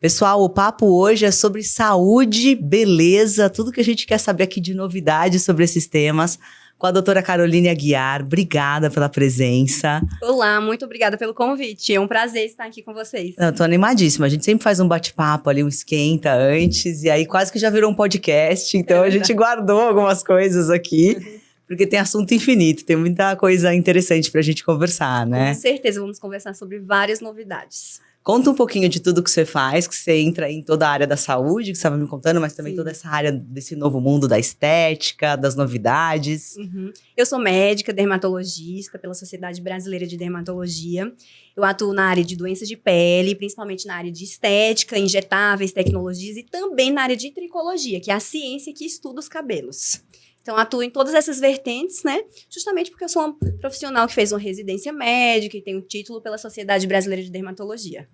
Pessoal, o papo hoje é sobre saúde, beleza, tudo que a gente quer saber aqui de novidades sobre esses temas, com a doutora Caroline Aguiar. Obrigada pela presença. Olá, muito obrigada pelo convite. É um prazer estar aqui com vocês. Eu tô animadíssima. A gente sempre faz um bate-papo ali, um esquenta antes, e aí quase que já virou um podcast, então a gente guardou algumas coisas aqui, porque tem assunto infinito, tem muita coisa interessante pra gente conversar, né? Com certeza, vamos conversar sobre várias novidades. Conta um pouquinho de tudo que você faz, que você entra em toda a área da saúde, que você estava me contando, mas também toda essa área desse novo mundo da estética, das novidades. Eu sou médica, dermatologista pela Sociedade Brasileira de Dermatologia. Eu atuo na área de doenças de pele, principalmente na área de estética, injetáveis, tecnologias e também na área de tricologia, que é a ciência que estuda os cabelos. Então, atuo em todas essas vertentes, né? Justamente porque eu sou uma profissional que fez uma residência médica e tenho um título pela Sociedade Brasileira de Dermatologia.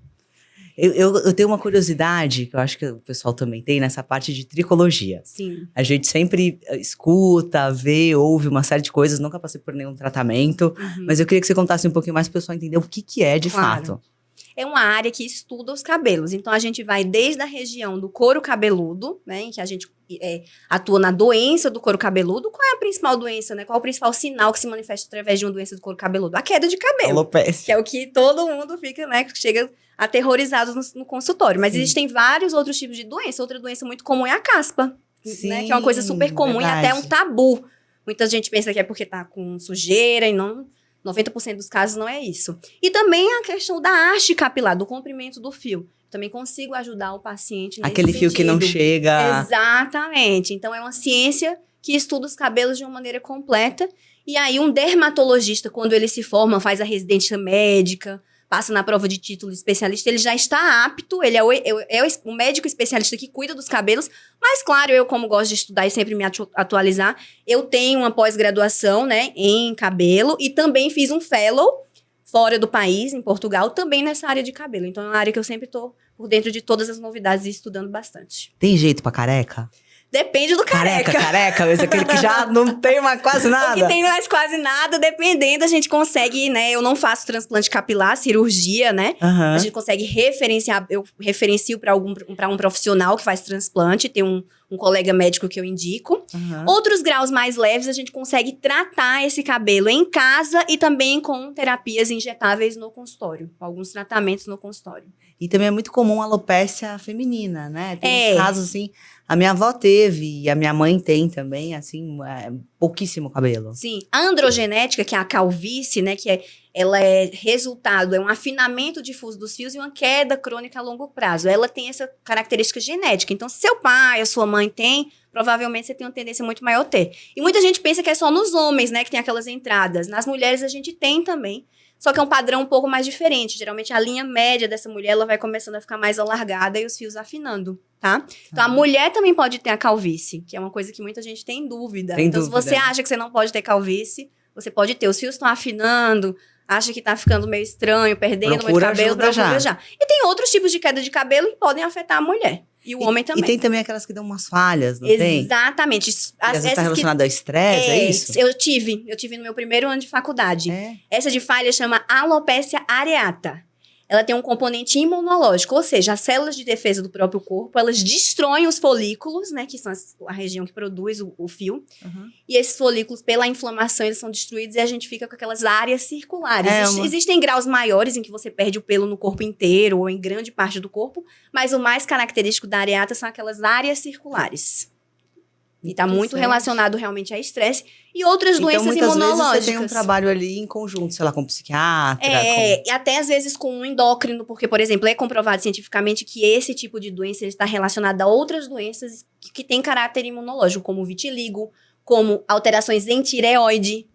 Eu tenho uma curiosidade, que eu acho que o pessoal também tem, nessa parte de tricologia. Sim. A gente sempre escuta, vê, ouve uma série de coisas, nunca passei por nenhum tratamento, mas eu queria que você contasse um pouquinho mais para o pessoal entender o que é de fato. É uma área que estuda os cabelos. Então, a gente vai desde a região do couro cabeludo, né? Em que a gente atua na doença do couro cabeludo. Qual é a principal doença, né? Qual é o principal sinal que se manifesta através de uma doença do couro cabeludo? A queda de cabelo. Alopecia. Que é o que todo mundo fica, né? Chega aterrorizado no consultório. Mas existem vários outros tipos de doença. Outra doença muito comum é a caspa. Sim, né? Que é uma coisa super comum e até um tabu. Muita gente pensa que é porque tá com sujeira e não... 90% dos casos não é isso. E também a questão da haste capilar, do comprimento do fio. Também consigo ajudar o paciente nesse Aquele fio que não chega... Exatamente. Então, é uma ciência que estuda os cabelos de uma maneira completa. E aí, um dermatologista, quando ele se forma, faz a residência médica, passa na prova de título de especialista, ele já está apto, ele é o médico especialista que cuida dos cabelos, mas claro, eu como gosto de estudar e sempre me atualizar, eu tenho uma pós-graduação, né, em cabelo e também fiz um fellow fora do país, em Portugal, também nessa área de cabelo. Então é uma área que eu sempre tô por dentro de todas as novidades e estudando bastante. Tem jeito pra careca? Depende do careca. Careca, mas aquele que já não tem mais quase nada. O que tem mais quase nada, dependendo, a gente consegue, né? Eu não faço transplante capilar, cirurgia, né? A gente consegue referenciar, eu referencio para um profissional que faz transplante, tem um colega médico que eu indico. Outros graus mais leves, a gente consegue tratar esse cabelo em casa e também com terapias injetáveis no consultório, alguns tratamentos no consultório. E também é muito comum a alopecia feminina, né? Tem uns casos assim, a minha avó teve e a minha mãe tem também, assim, pouquíssimo cabelo. Sim, a androgenética, que é a calvície, né, ela é resultado, é um afinamento difuso dos fios e uma queda crônica a longo prazo. Ela tem essa característica genética. Então, se seu pai, a sua mãe tem, provavelmente você tem uma tendência muito maior a ter. E muita gente pensa que é só nos homens, né, que tem aquelas entradas. Nas mulheres a gente tem também. Só que é um padrão um pouco mais diferente. Geralmente, a linha média dessa mulher, ela vai começando a ficar mais alargada e os fios afinando, tá? Então, a mulher também pode ter a calvície, que é uma coisa que muita gente tem dúvida. Então, se você acha que você não pode ter calvície, você pode ter. Os fios estão afinando, acha que tá ficando meio estranho, perdendo muito cabelo, procura já. E tem outros tipos de queda de cabelo que podem afetar a mulher. E o homem também. E tem também aquelas que dão umas falhas, não tem? Exatamente. Às vezes está relacionado ao estresse, é isso? Eu tive no meu primeiro ano de faculdade. Essa de falha chama alopecia areata. Ela tem um componente imunológico, ou seja, as células de defesa do próprio corpo, elas destroem os folículos, né, que são a região que produz o fio. E esses folículos, pela inflamação, eles são destruídos e a gente fica com aquelas áreas circulares. Existem graus maiores em que você perde o pelo no corpo inteiro ou em grande parte do corpo, mas o mais característico da areata são aquelas áreas circulares. E está muito relacionado realmente a estresse e outras doenças imunológicas. Vezes você tem um trabalho ali em conjunto, sei lá, com um psiquiatra. E até às vezes com um endócrino, porque, por exemplo, é comprovado cientificamente que esse tipo de doença está relacionado a outras doenças que têm caráter imunológico, como vitiligo, como alterações em tireoide.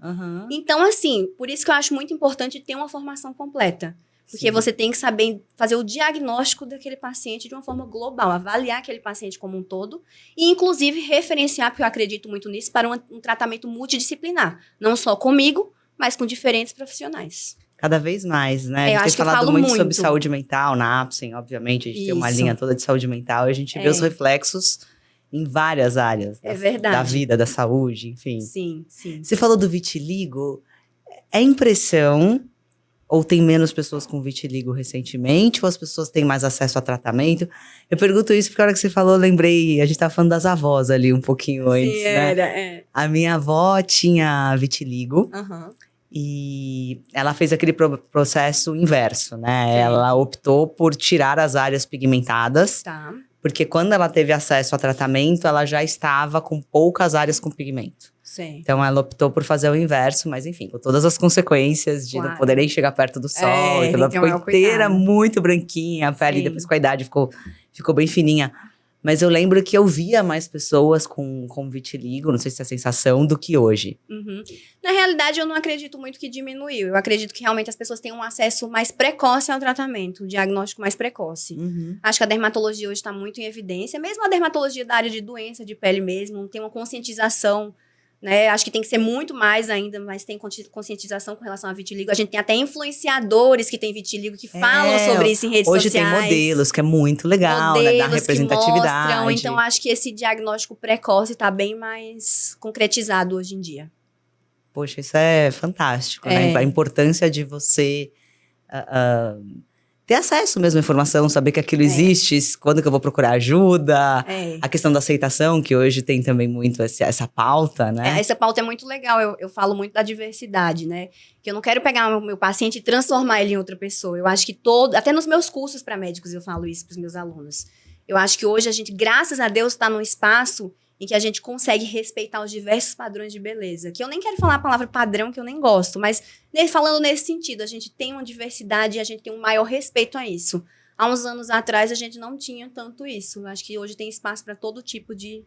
Então, assim, por isso que eu acho muito importante ter uma formação completa. Porque você tem que saber fazer o diagnóstico daquele paciente de uma forma global, avaliar aquele paciente como um todo e, inclusive, referenciar, porque eu acredito muito nisso, para um tratamento multidisciplinar. Não só comigo, mas com diferentes profissionais. Cada vez mais, né? A gente tem falado muito sobre saúde mental, na Apsen, obviamente. A gente tem uma linha toda de saúde mental e a gente vê os reflexos em várias áreas da vida, da saúde, enfim. Sim, sim. Você falou do vitiligo, é impressão... Ou tem menos pessoas com vitiligo recentemente? Ou as pessoas têm mais acesso a tratamento? Eu pergunto isso porque a hora que você falou, eu lembrei… A gente tava falando das avós ali um pouquinho antes, Sim, né? era. A minha avó tinha vitiligo. Aham. E ela fez aquele processo inverso, né? Sim. Ela optou por tirar as áreas pigmentadas. Tá. Porque quando ela teve acesso a tratamento, ela já estava com poucas áreas com pigmento. Sim. Então, ela optou por fazer o inverso, mas enfim, com todas as consequências de não Claro. poder nem chegar perto do sol. Então, ela então ficou é o inteira, cuidado. muito branquinha. A pele, Sim. depois com a idade, ficou bem fininha. Mas eu lembro que eu via mais pessoas com vitiligo, não sei se é a sensação, do que hoje. Uhum. Na realidade, eu não acredito muito que diminuiu. Eu acredito que realmente as pessoas têm um acesso mais precoce ao tratamento, um diagnóstico mais precoce. Acho que a dermatologia hoje está muito em evidência. Mesmo a dermatologia da área de doença de pele mesmo, tem uma conscientização, né? Acho que tem que ser muito mais ainda, mas tem conscientização com relação a vitiligo. A gente tem até influenciadores que têm vitiligo que falam sobre isso em redes Hoje sociais. tem modelos, que é muito legal, né? Da Modelos que representatividade. mostram. Então, acho que esse diagnóstico precoce está bem mais concretizado hoje em dia. Poxa, isso é fantástico, né? A importância de você ter acesso mesmo à informação, saber que aquilo existe, quando que eu vou procurar ajuda. A questão da aceitação, que hoje tem também muito essa pauta, né? Essa pauta é muito legal, eu falo muito da diversidade, né? Que eu não quero pegar o meu paciente e transformar ele em outra pessoa. Eu acho que até nos meus cursos para médicos eu falo isso para os meus alunos. Eu acho que hoje a gente, graças a Deus, está num espaço em que a gente consegue respeitar os diversos padrões de beleza. Que eu nem quero falar a palavra padrão, que eu nem gosto, mas falando nesse sentido, a gente tem uma diversidade e a gente tem um maior respeito a isso. Há uns anos atrás, a gente não tinha tanto isso. Eu acho que hoje tem espaço para todo tipo de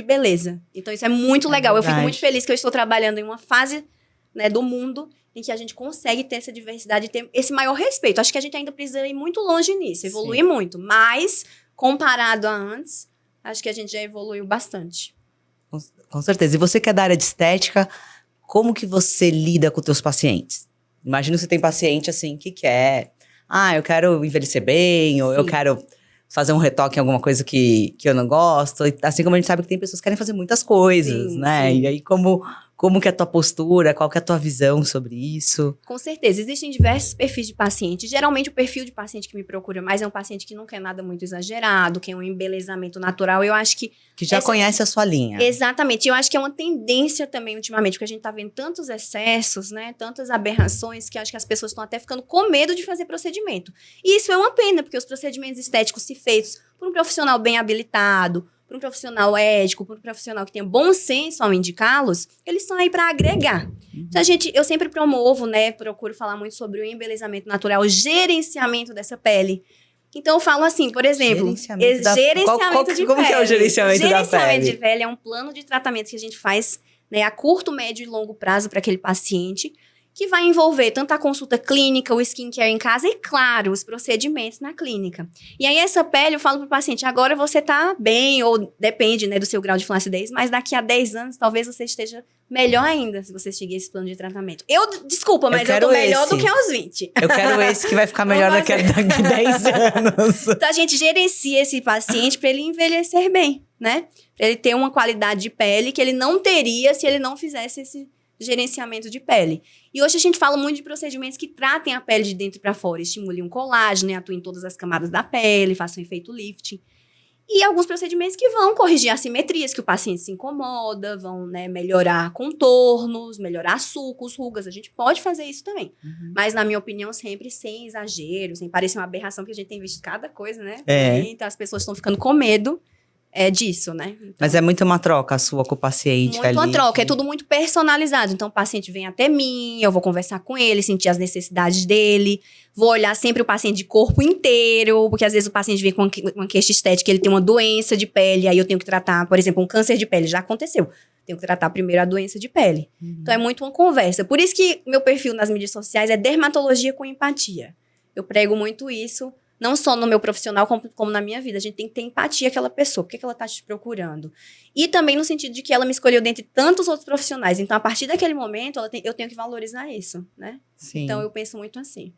beleza. Então, isso é muito legal. Verdade. Eu fico muito feliz que eu estou trabalhando em uma fase, né, do mundo em que a gente consegue ter essa diversidade e ter esse maior respeito. Acho que a gente ainda precisa ir muito longe nisso, evoluir muito. Mas, comparado a antes, acho que a gente já evoluiu bastante. Com certeza. E você que é da área de estética, como que você lida com os teus pacientes? Imagina que você tem paciente assim que quer… eu quero envelhecer bem, ou eu quero fazer um retoque em alguma coisa que eu não gosto. Assim como a gente sabe que tem pessoas que querem fazer muitas coisas, né? Sim. E aí, como que é a tua postura? Qual que é a tua visão sobre isso? Com certeza, existem diversos perfis de paciente. Geralmente, o perfil de paciente que me procura mais é um paciente que não quer nada muito exagerado, quer um embelezamento natural. Eu acho que… Que já conhece a sua linha. Exatamente. Eu acho que é uma tendência também, ultimamente, porque a gente tá vendo tantos excessos, né? Tantas aberrações, que acho que as pessoas estão até ficando com medo de fazer procedimento. E isso é uma pena, porque os procedimentos estéticos, se feitos por um profissional bem habilitado, por um profissional ético, por um profissional que tenha bom senso ao indicá-los, eles estão aí para agregar. Então, eu sempre promovo, né? Procuro falar muito sobre o embelezamento natural, o gerenciamento dessa pele. Então, eu falo assim, por exemplo… Gerenciamento de pele. Como que é o gerenciamento da pele? Gerenciamento de pele é um plano de tratamento que a gente faz, né, a curto, médio e longo prazo para aquele paciente, que vai envolver tanto a consulta clínica, o skincare em casa e, claro, os procedimentos na clínica. E aí, essa pele, eu falo pro paciente, agora você tá bem, ou depende, né, do seu grau de flacidez, mas daqui a 10 anos, talvez você esteja melhor ainda se você seguir esse plano de tratamento. Desculpa, mas eu tô melhor do que aos 20. Eu quero esse que vai ficar melhor daqui a 10 anos. Então, a gente gerencia esse paciente para ele envelhecer bem, né? Para ele ter uma qualidade de pele que ele não teria se ele não fizesse esse gerenciamento de pele. E hoje a gente fala muito de procedimentos que tratem a pele de dentro para fora, estimulem um colágeno, atuem em todas as camadas da pele, façam efeito lifting. E alguns procedimentos que vão corrigir assimetrias que o paciente se incomoda, vão, né, melhorar contornos, melhorar sulcos, rugas. A gente pode fazer isso também. Mas, na minha opinião, sempre sem exagero, sem parecer uma aberração, porque a gente tem visto cada coisa, né? Então, as pessoas estão ficando com medo disso, né? Então, mas é muito uma troca a sua com o paciente muito ali. Muito uma troca, é tudo muito personalizado. Então, o paciente vem até mim, eu vou conversar com ele, sentir as necessidades dele, vou olhar sempre o paciente de corpo inteiro, porque às vezes o paciente vem com uma queixa estética, ele tem uma doença de pele, aí eu tenho que tratar, por exemplo, um câncer de pele, já aconteceu. Tenho que tratar primeiro a doença de pele. Então, é muito uma conversa. Por isso que meu perfil nas mídias sociais é dermatologia com empatia. Eu prego muito isso, não só no meu profissional, como na minha vida. A gente tem que ter empatia àquela pessoa. Por que ela está te procurando? E também no sentido de que ela me escolheu dentre tantos outros profissionais. Então, a partir daquele momento, eu tenho que valorizar isso, né? Sim. Então, eu penso muito assim.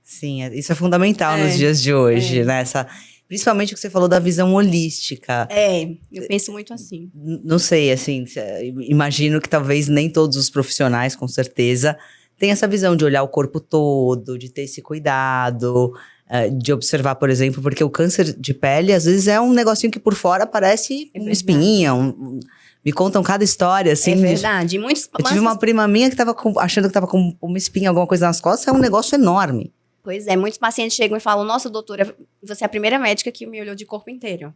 Sim, isso é fundamental nos dias de hoje, né? Principalmente o que você falou da visão holística. Eu penso muito assim. Não sei, assim, imagino que talvez nem todos os profissionais, com certeza, tem essa visão de olhar o corpo todo, de ter esse cuidado, de observar, por exemplo, porque o câncer de pele, às vezes, é um negocinho que por fora parece uma espinha, me contam cada história, assim. É verdade. Eu tive uma prima minha que tava achando que tava com uma espinha, alguma coisa nas costas, é um negócio enorme. Pois é, muitos pacientes chegam e falam, nossa, doutora, você é a primeira médica que me olhou de corpo inteiro.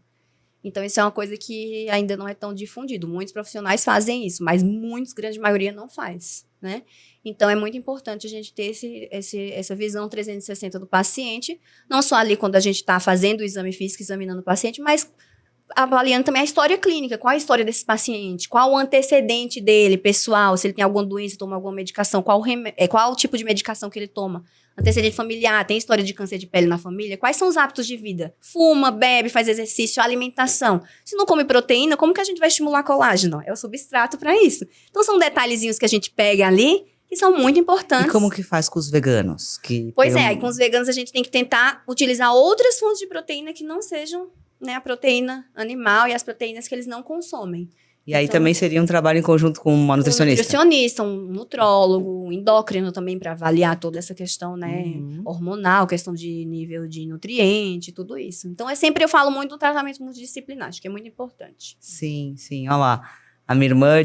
Então, isso é uma coisa que ainda não é tão difundido. Muitos profissionais fazem isso, mas muitos, grande maioria, não faz, né? Então, é muito importante a gente ter essa visão 360 do paciente, não só ali quando a gente está fazendo o exame físico, examinando o paciente, mas avaliando também a história clínica. Qual a história desse paciente? Qual o antecedente dele, pessoal? Se ele tem alguma doença, toma alguma medicação? Qual o tipo de medicação que ele toma? Antecedente familiar, tem história de câncer de pele na família? Quais são os hábitos de vida? Fuma, bebe, faz exercício, alimentação. Se não come proteína, como que a gente vai estimular colágeno? É o substrato para isso. Então, são detalhezinhos que a gente pega ali que são muito importantes. E como que faz com os veganos? Pois é, aí com os veganos a gente tem que tentar utilizar outras fontes de proteína que não sejam, né, a proteína animal e as proteínas que eles não consomem. E aí também seria um trabalho em conjunto com uma nutricionista? Um nutricionista, um nutrólogo, um endócrino também para avaliar toda essa questão, né, hormonal, questão de nível de nutriente, tudo isso. Então, eu falo muito do tratamento multidisciplinar, acho que é muito importante. Sim, olha lá. A minha irmã,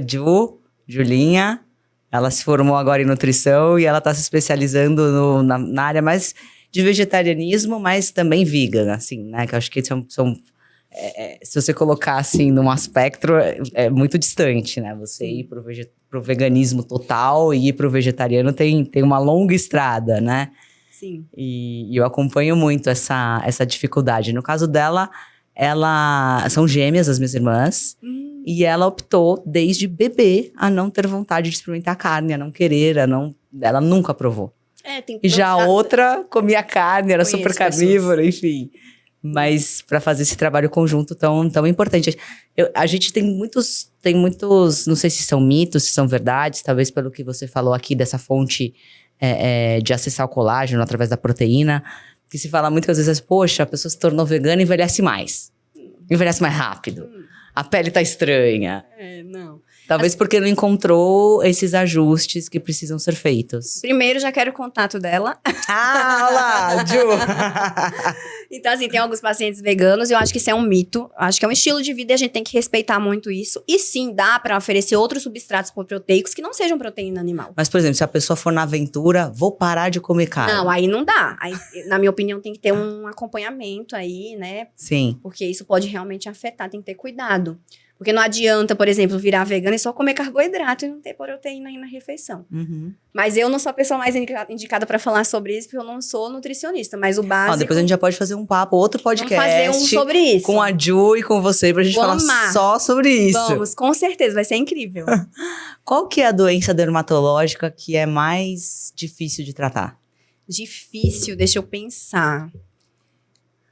Julinha, ela se formou agora em nutrição e ela está se especializando na área mais de vegetarianismo, mas também vegan, assim, né, que eu acho que são se você colocar assim num aspecto, é muito distante, né? Você ir pro veganismo total e ir pro vegetariano tem uma longa estrada, né? Sim. E eu acompanho muito essa dificuldade. No caso dela, são gêmeas, as minhas irmãs, e ela optou desde bebê a não ter vontade de experimentar carne, a não querer, ela nunca provou. E já a outra comia carne, era super carnívora, enfim. Mas para fazer esse trabalho conjunto tão importante. A gente tem muitos, não sei se são mitos, se são verdades, talvez pelo que você falou aqui dessa fonte de acessar o colágeno através da proteína, que se fala muito que às vezes, poxa, a pessoa se tornou vegana e envelhece mais rápido. A pele tá estranha. Não. Talvez porque não encontrou esses ajustes que precisam ser feitos. Primeiro, já quero o contato dela. Olha lá, Ju! Então, assim, tem alguns pacientes veganos e eu acho que isso é um mito. Acho que é um estilo de vida e a gente tem que respeitar muito isso. E sim, dá pra oferecer outros substratos proteicos que não sejam proteína animal. Mas, por exemplo, se a pessoa for na aventura, vou parar de comer carne. Não, aí não dá. Aí, na minha opinião, tem que ter um acompanhamento aí, né? Sim. Porque isso pode realmente afetar, tem que ter cuidado. Porque não adianta, por exemplo, virar vegana e só comer carboidrato e não ter proteína aí na refeição. Mas eu não sou a pessoa mais indicada para falar sobre isso, porque eu não sou nutricionista. Mas o básico... Depois a gente já pode fazer um papo, outro podcast. Vamos fazer um sobre isso. Com a Ju e com você, pra gente falar só sobre isso. Vamos, com certeza, vai ser incrível. Qual que é a doença dermatológica que é mais difícil de tratar? Difícil, deixa eu pensar.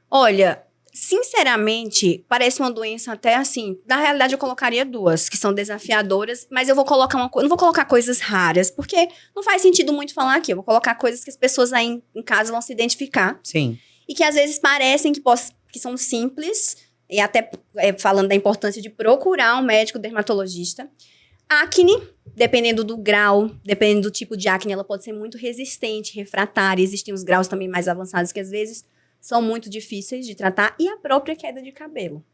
Olha... Sinceramente, parece uma doença até assim... Na realidade, eu colocaria duas, que são desafiadoras. Mas eu vou colocar não vou colocar coisas raras, porque não faz sentido muito falar aqui. Eu vou colocar coisas que as pessoas aí em casa vão se identificar. Sim. E que às vezes parecem que são simples. E até falando da importância de procurar um médico dermatologista. Acne, dependendo do grau, dependendo do tipo de acne, ela pode ser muito resistente, refratária. Existem os graus também mais avançados que às vezes... são muito difíceis de tratar, e a própria queda de cabelo.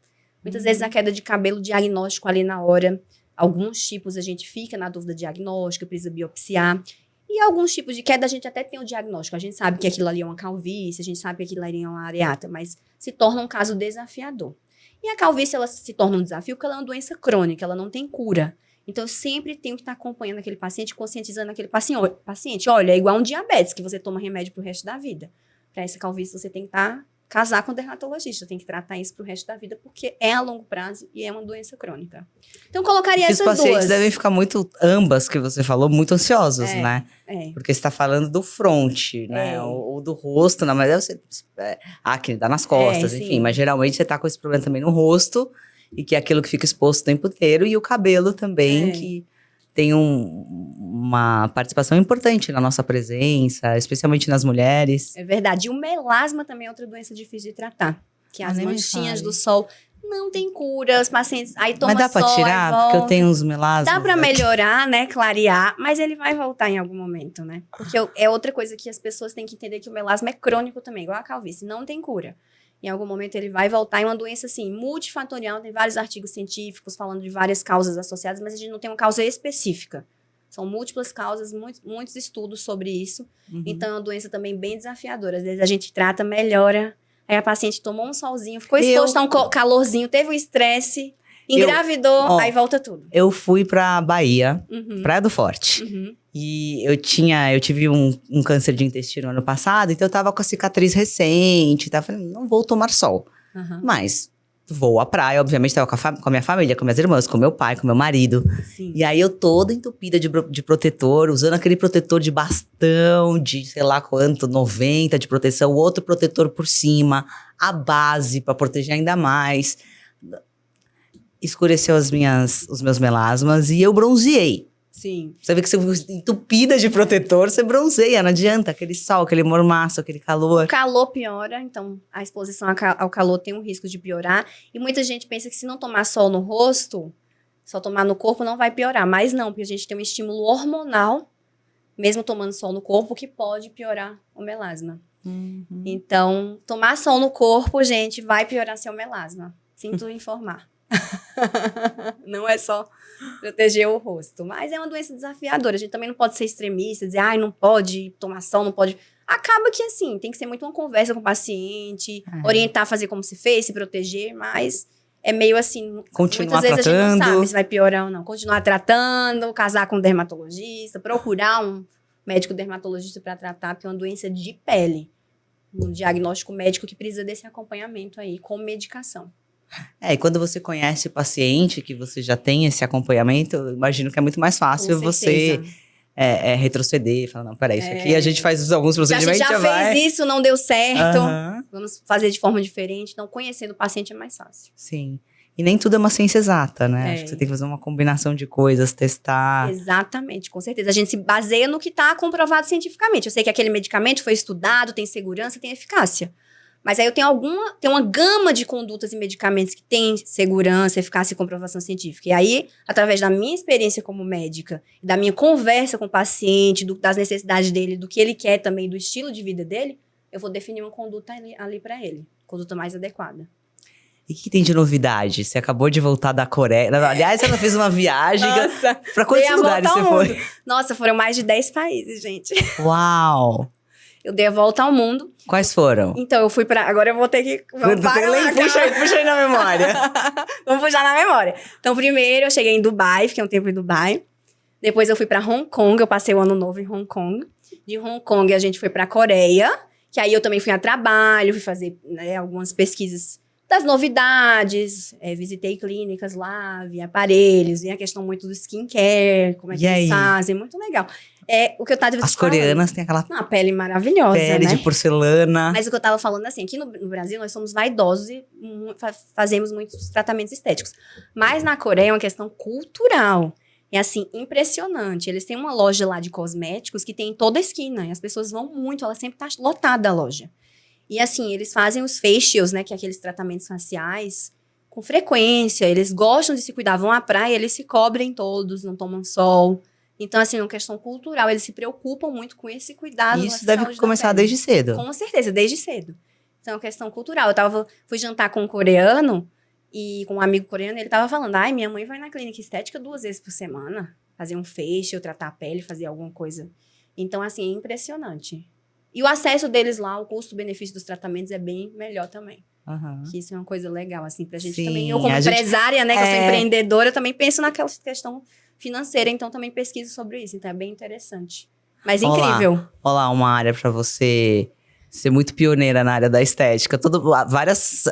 Muitas vezes a queda de cabelo, diagnóstico ali na hora, alguns tipos a gente fica na dúvida diagnóstica, precisa biopsiar, e alguns tipos de queda a gente até tem o diagnóstico, a gente sabe que aquilo ali é uma calvície, a gente sabe que aquilo ali é uma areata, mas se torna um caso desafiador. E a calvície, ela se torna um desafio porque ela é uma doença crônica, ela não tem cura. Então, eu sempre tenho que estar acompanhando aquele paciente, conscientizando aquele paciente. Olha, é igual um diabetes, que você toma remédio pro resto da vida. Para essa calvície, você tem que casar com o dermatologista, tem que tratar isso pro resto da vida, porque é a longo prazo e é uma doença crônica. Então, colocaria essas duas. Os pacientes devem ficar ambas que você falou, muito ansiosos, né? Porque você está falando do fronte, né? Ou do rosto, não, mas deve ser acne, dá nas costas, enfim. Sim. Mas geralmente você tá com esse problema também no rosto, e que é aquilo que fica exposto o tempo inteiro, e o cabelo também, que tem uma participação importante na nossa presença, especialmente nas mulheres. É verdade. E o melasma também é outra doença difícil de tratar. Que as manchinhas do sol Não tem cura, os pacientes aí tomam Mas dá pra sol, tirar? aí Porque eu volta. tenho uns melasmas. Dá pra aqui. melhorar, né, clarear, mas ele vai voltar em algum momento, né? Porque é outra coisa que as pessoas têm que entender, que o melasma é crônico também, igual a calvície, não tem cura. Em algum momento ele vai voltar, é uma doença, assim, multifatorial, tem vários artigos científicos falando de várias causas associadas, mas a gente não tem uma causa específica. São múltiplas causas, muitos estudos sobre isso. Uhum. Então, é uma doença também bem desafiadora. Às vezes a gente trata, melhora, aí a paciente tomou um solzinho, ficou exposta a um calorzinho, teve um estresse, engravidou, aí volta tudo. Eu fui pra Bahia, Uhum. Praia do Forte. Uhum. E eu tive um câncer de intestino ano passado, então eu tava com a cicatriz recente, tá? Falei, não vou tomar sol. Uhum. Mas vou à praia, obviamente tava com a minha família, com minhas irmãs, com meu pai, com meu marido. Sim. E aí eu toda entupida de protetor, usando aquele protetor de bastão, de sei lá quanto, 90 de proteção, outro protetor por cima, a base pra proteger ainda mais. Escureceu os meus melasmas e eu bronzeei. Sim. Você vê que você entupida de protetor, você bronzeia, não adianta. Aquele sol, aquele mormaço, aquele calor. O calor piora, então a exposição ao calor tem um risco de piorar. E muita gente pensa que se não tomar sol no rosto, só tomar no corpo não vai piorar. Mas não, porque a gente tem um estímulo hormonal, mesmo tomando sol no corpo, que pode piorar o melasma. Uhum. Então, tomar sol no corpo, gente, vai piorar seu melasma. Sinto informar. Não é só proteger o rosto. Mas é uma doença desafiadora. A gente também não pode ser extremista, dizer, ai, não pode tomar sol, não pode. Acaba que, assim, tem que ser muito uma conversa com o paciente, orientar a fazer como se fez, se proteger, mas é meio assim. Continuar muitas vezes a gente não tratando. sabe se vai piorar ou não. Continuar tratando, casar com um dermatologista, procurar um médico dermatologista para tratar, porque é uma doença de pele. Um diagnóstico médico que precisa desse acompanhamento aí, com medicação. E quando você conhece o paciente, que você já tem esse acompanhamento, eu imagino que é muito mais fácil Com você certeza. Retroceder, falar, não, peraí, isso aqui a gente faz alguns A gente procedimentos, já vai. fez isso, não deu certo. Aham, Vamos fazer de forma diferente. Então, conhecendo o paciente é mais fácil. sim. E nem tudo é uma ciência exata, né? É. Acho que você tem que fazer uma combinação de coisas, testar. Exatamente, com certeza. A gente se baseia no que está comprovado cientificamente. Eu sei que aquele medicamento foi estudado, tem segurança, tem eficácia. Mas aí eu tenho uma gama de condutas e medicamentos que têm segurança, eficácia e comprovação científica. E aí, através da minha experiência como médica, da minha conversa com o paciente, das necessidades dele, do que ele quer também, do estilo de vida dele, eu vou definir uma conduta ali para ele. Conduta mais adequada. E o que tem de novidade? Você acabou de voltar da Coreia. Aliás, ela fez uma viagem. Nossa, Pra quantos lugares você foi? Nossa, foram mais de 10 países, gente. Uau! Eu dei a volta ao mundo. Quais foram? Então, eu fui pra... Agora eu vou ter que... Puxa aí na memória. Vamos puxar na memória. Então, primeiro eu cheguei em Dubai, fiquei um tempo em Dubai. Depois eu fui pra Hong Kong, eu passei o ano novo em Hong Kong. De Hong Kong a gente foi pra Coreia, que aí eu também fui a trabalho, fui fazer, né, algumas pesquisas das novidades, visitei clínicas lá, vi aparelhos, vi a questão muito do skincare, como é que eles fazem, muito legal. O que eu tava As coreanas têm aquela uma pele maravilhosa, pele né? de porcelana. Mas o que eu tava falando assim, aqui no Brasil nós somos vaidosos e fazemos muitos tratamentos estéticos. Mas na Coreia é uma questão cultural. É assim, impressionante. Eles têm uma loja lá de cosméticos que tem em toda a esquina. E as pessoas vão muito, ela sempre tá lotada a loja. E assim, eles fazem os facials, né? Que é aqueles tratamentos faciais, com frequência. Eles gostam de se cuidar, vão à praia, eles se cobrem todos, não tomam sol. Então, assim, é uma questão cultural. Eles se preocupam muito com esse cuidado. E isso deve começar desde cedo. Com certeza, desde cedo. Então, é uma questão cultural. Fui jantar com um coreano e com um amigo coreano, ele tava falando, ai, minha mãe vai na clínica estética 2 vezes por semana, fazer um facial, tratar a pele, fazer alguma coisa. Então, assim, é impressionante. E o acesso deles lá, o custo-benefício dos tratamentos é bem melhor também. Uhum. Que isso é uma coisa legal, assim, pra gente Sim, também. Eu, como empresária, né, que eu sou empreendedora, eu também penso naquela questão financeira, então também pesquiso sobre isso. Então é bem interessante. Mas incrível. Olá, uma área pra você ser muito pioneira na área da estética. Várias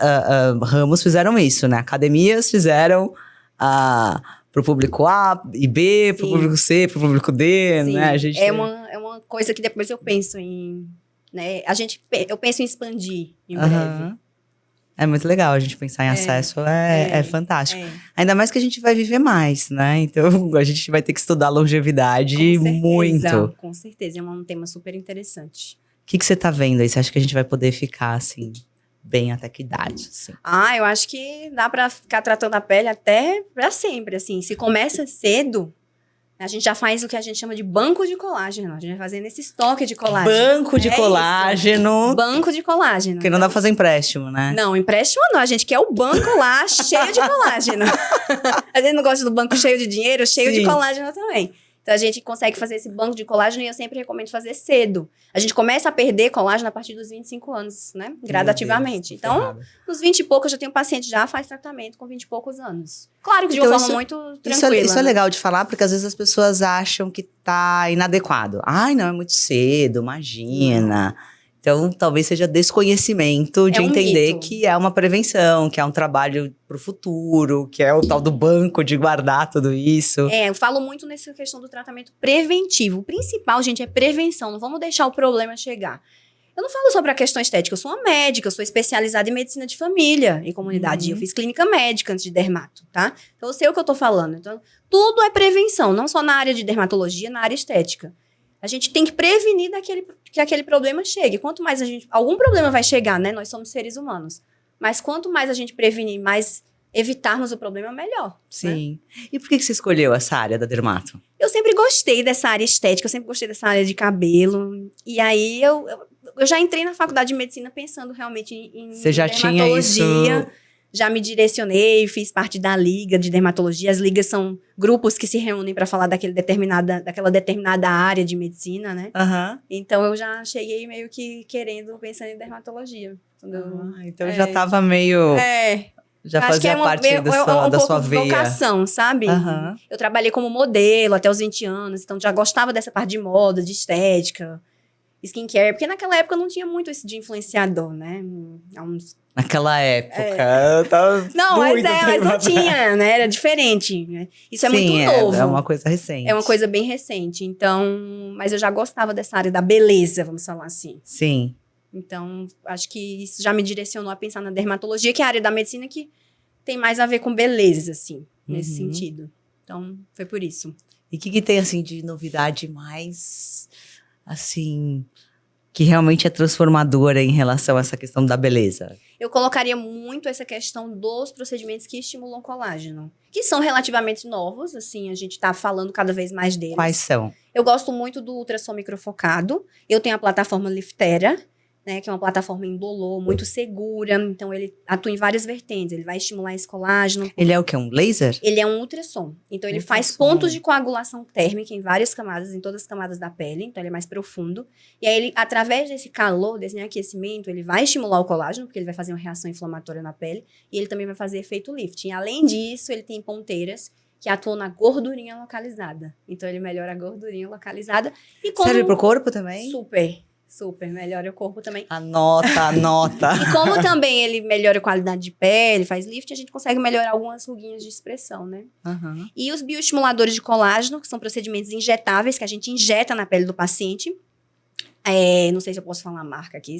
ramos fizeram isso, né? Academias fizeram pro público A e B, pro público C, pro público D, Sim. né? A gente é uma coisa que depois eu penso em... Né? Eu penso em expandir em breve. É muito legal a gente pensar em acesso, é fantástico. Ainda mais que a gente vai viver mais, né? Então, a gente vai ter que estudar longevidade muito. Com certeza, é um tema super interessante. O que você tá vendo aí? Você acha que a gente vai poder ficar, assim, bem até que idade, assim? Eu acho que dá pra ficar tratando a pele até pra sempre, assim. Se começa cedo, a gente já faz o que a gente chama de banco de colágeno. A gente vai fazendo esse estoque de colágeno. Banco de colágeno. Isso. Banco de colágeno. Porque não dá pra fazer empréstimo, né? Não, empréstimo não. A gente quer o banco lá cheio de colágeno. A gente não gosta do banco cheio de dinheiro, cheio de colágeno também. Então, a gente consegue fazer esse banco de colágeno e eu sempre recomendo fazer cedo. A gente começa a perder colágeno a partir dos 25 anos, né? Gradativamente. Deus, então, nos 20 e poucos, eu já tenho paciente já faz tratamento com 20 e poucos anos. Claro que de uma forma muito tranquila. Isso é legal de falar, porque às vezes as pessoas acham que tá inadequado. Ai, não, é muito cedo, imagina. Então, talvez seja desconhecimento de entender mito. que é uma prevenção, que é um trabalho pro futuro, que é o tal do banco de guardar tudo isso. Eu falo muito nessa questão do tratamento preventivo. O principal, gente, é prevenção. Não vamos deixar o problema chegar. Eu não falo sobre a questão estética. Eu sou uma médica, eu sou especializada em medicina de família e comunidade. Eu fiz clínica médica antes de dermato, tá? Então, eu sei o que eu tô falando. Então, tudo é prevenção, não só na área de dermatologia, na área estética. A gente tem que prevenir que aquele problema chegue. Quanto mais algum problema vai chegar, né? Nós somos seres humanos. Mas quanto mais a gente prevenir, mais evitarmos o problema, melhor. Sim. Né? E por que você escolheu essa área da dermato? Eu sempre gostei dessa área estética, eu sempre gostei dessa área de cabelo. E aí, eu já entrei na faculdade de medicina pensando realmente em você já tinha isso? Já me direcionei, fiz parte da liga de dermatologia. As ligas são grupos que se reúnem para falar daquela determinada área de medicina, né? Então, eu já cheguei meio que pensando em dermatologia. Então, já estava meio... Já fazia parte da sua veia. Vocação, sabe? Eu trabalhei como modelo até os 20 anos. Então, já gostava dessa parte de moda, de estética, skincare. Porque naquela época não tinha muito isso de influenciador, né? Naquela época. Não, mas não tinha, né? Era diferente. Né? Isso é muito novo. É uma coisa recente. É uma coisa bem recente. Então, mas eu já gostava dessa área da beleza, vamos falar assim. Sim. Então, acho que isso já me direcionou a pensar na dermatologia, que é a área da medicina que tem mais a ver com beleza, assim, nesse sentido. Então, foi por isso. E o que tem, assim, de novidade mais, assim, que realmente é transformadora em relação a essa questão da beleza? Eu colocaria muito essa questão dos procedimentos que estimulam colágeno, que são relativamente novos, assim, a gente tá falando cada vez mais deles. Quais são? Eu gosto muito do ultrassom microfocado. Eu tenho a plataforma Liftera, né, que é uma plataforma indolor, muito segura. Então, ele atua em várias vertentes. Ele vai estimular esse colágeno. Ele é o quê? Um laser? Ele é um ultrassom. Então, ele faz pontos de coagulação térmica em várias camadas, em todas as camadas da pele. Então, ele é mais profundo. E aí, ele, através desse calor, desse aquecimento, ele vai estimular o colágeno, porque ele vai fazer uma reação inflamatória na pele. E ele também vai fazer efeito lifting. Além disso, ele tem ponteiras que atuam na gordurinha localizada. Então, ele melhora a gordurinha localizada. E como serve pro corpo também? Super, melhora o corpo também. Anota. E como também ele melhora a qualidade de pele, faz lift, a gente consegue melhorar algumas ruguinhas de expressão, né? E os bioestimuladores de colágeno, que são procedimentos injetáveis, que a gente injeta na pele do paciente. Não sei se eu posso falar a marca aqui,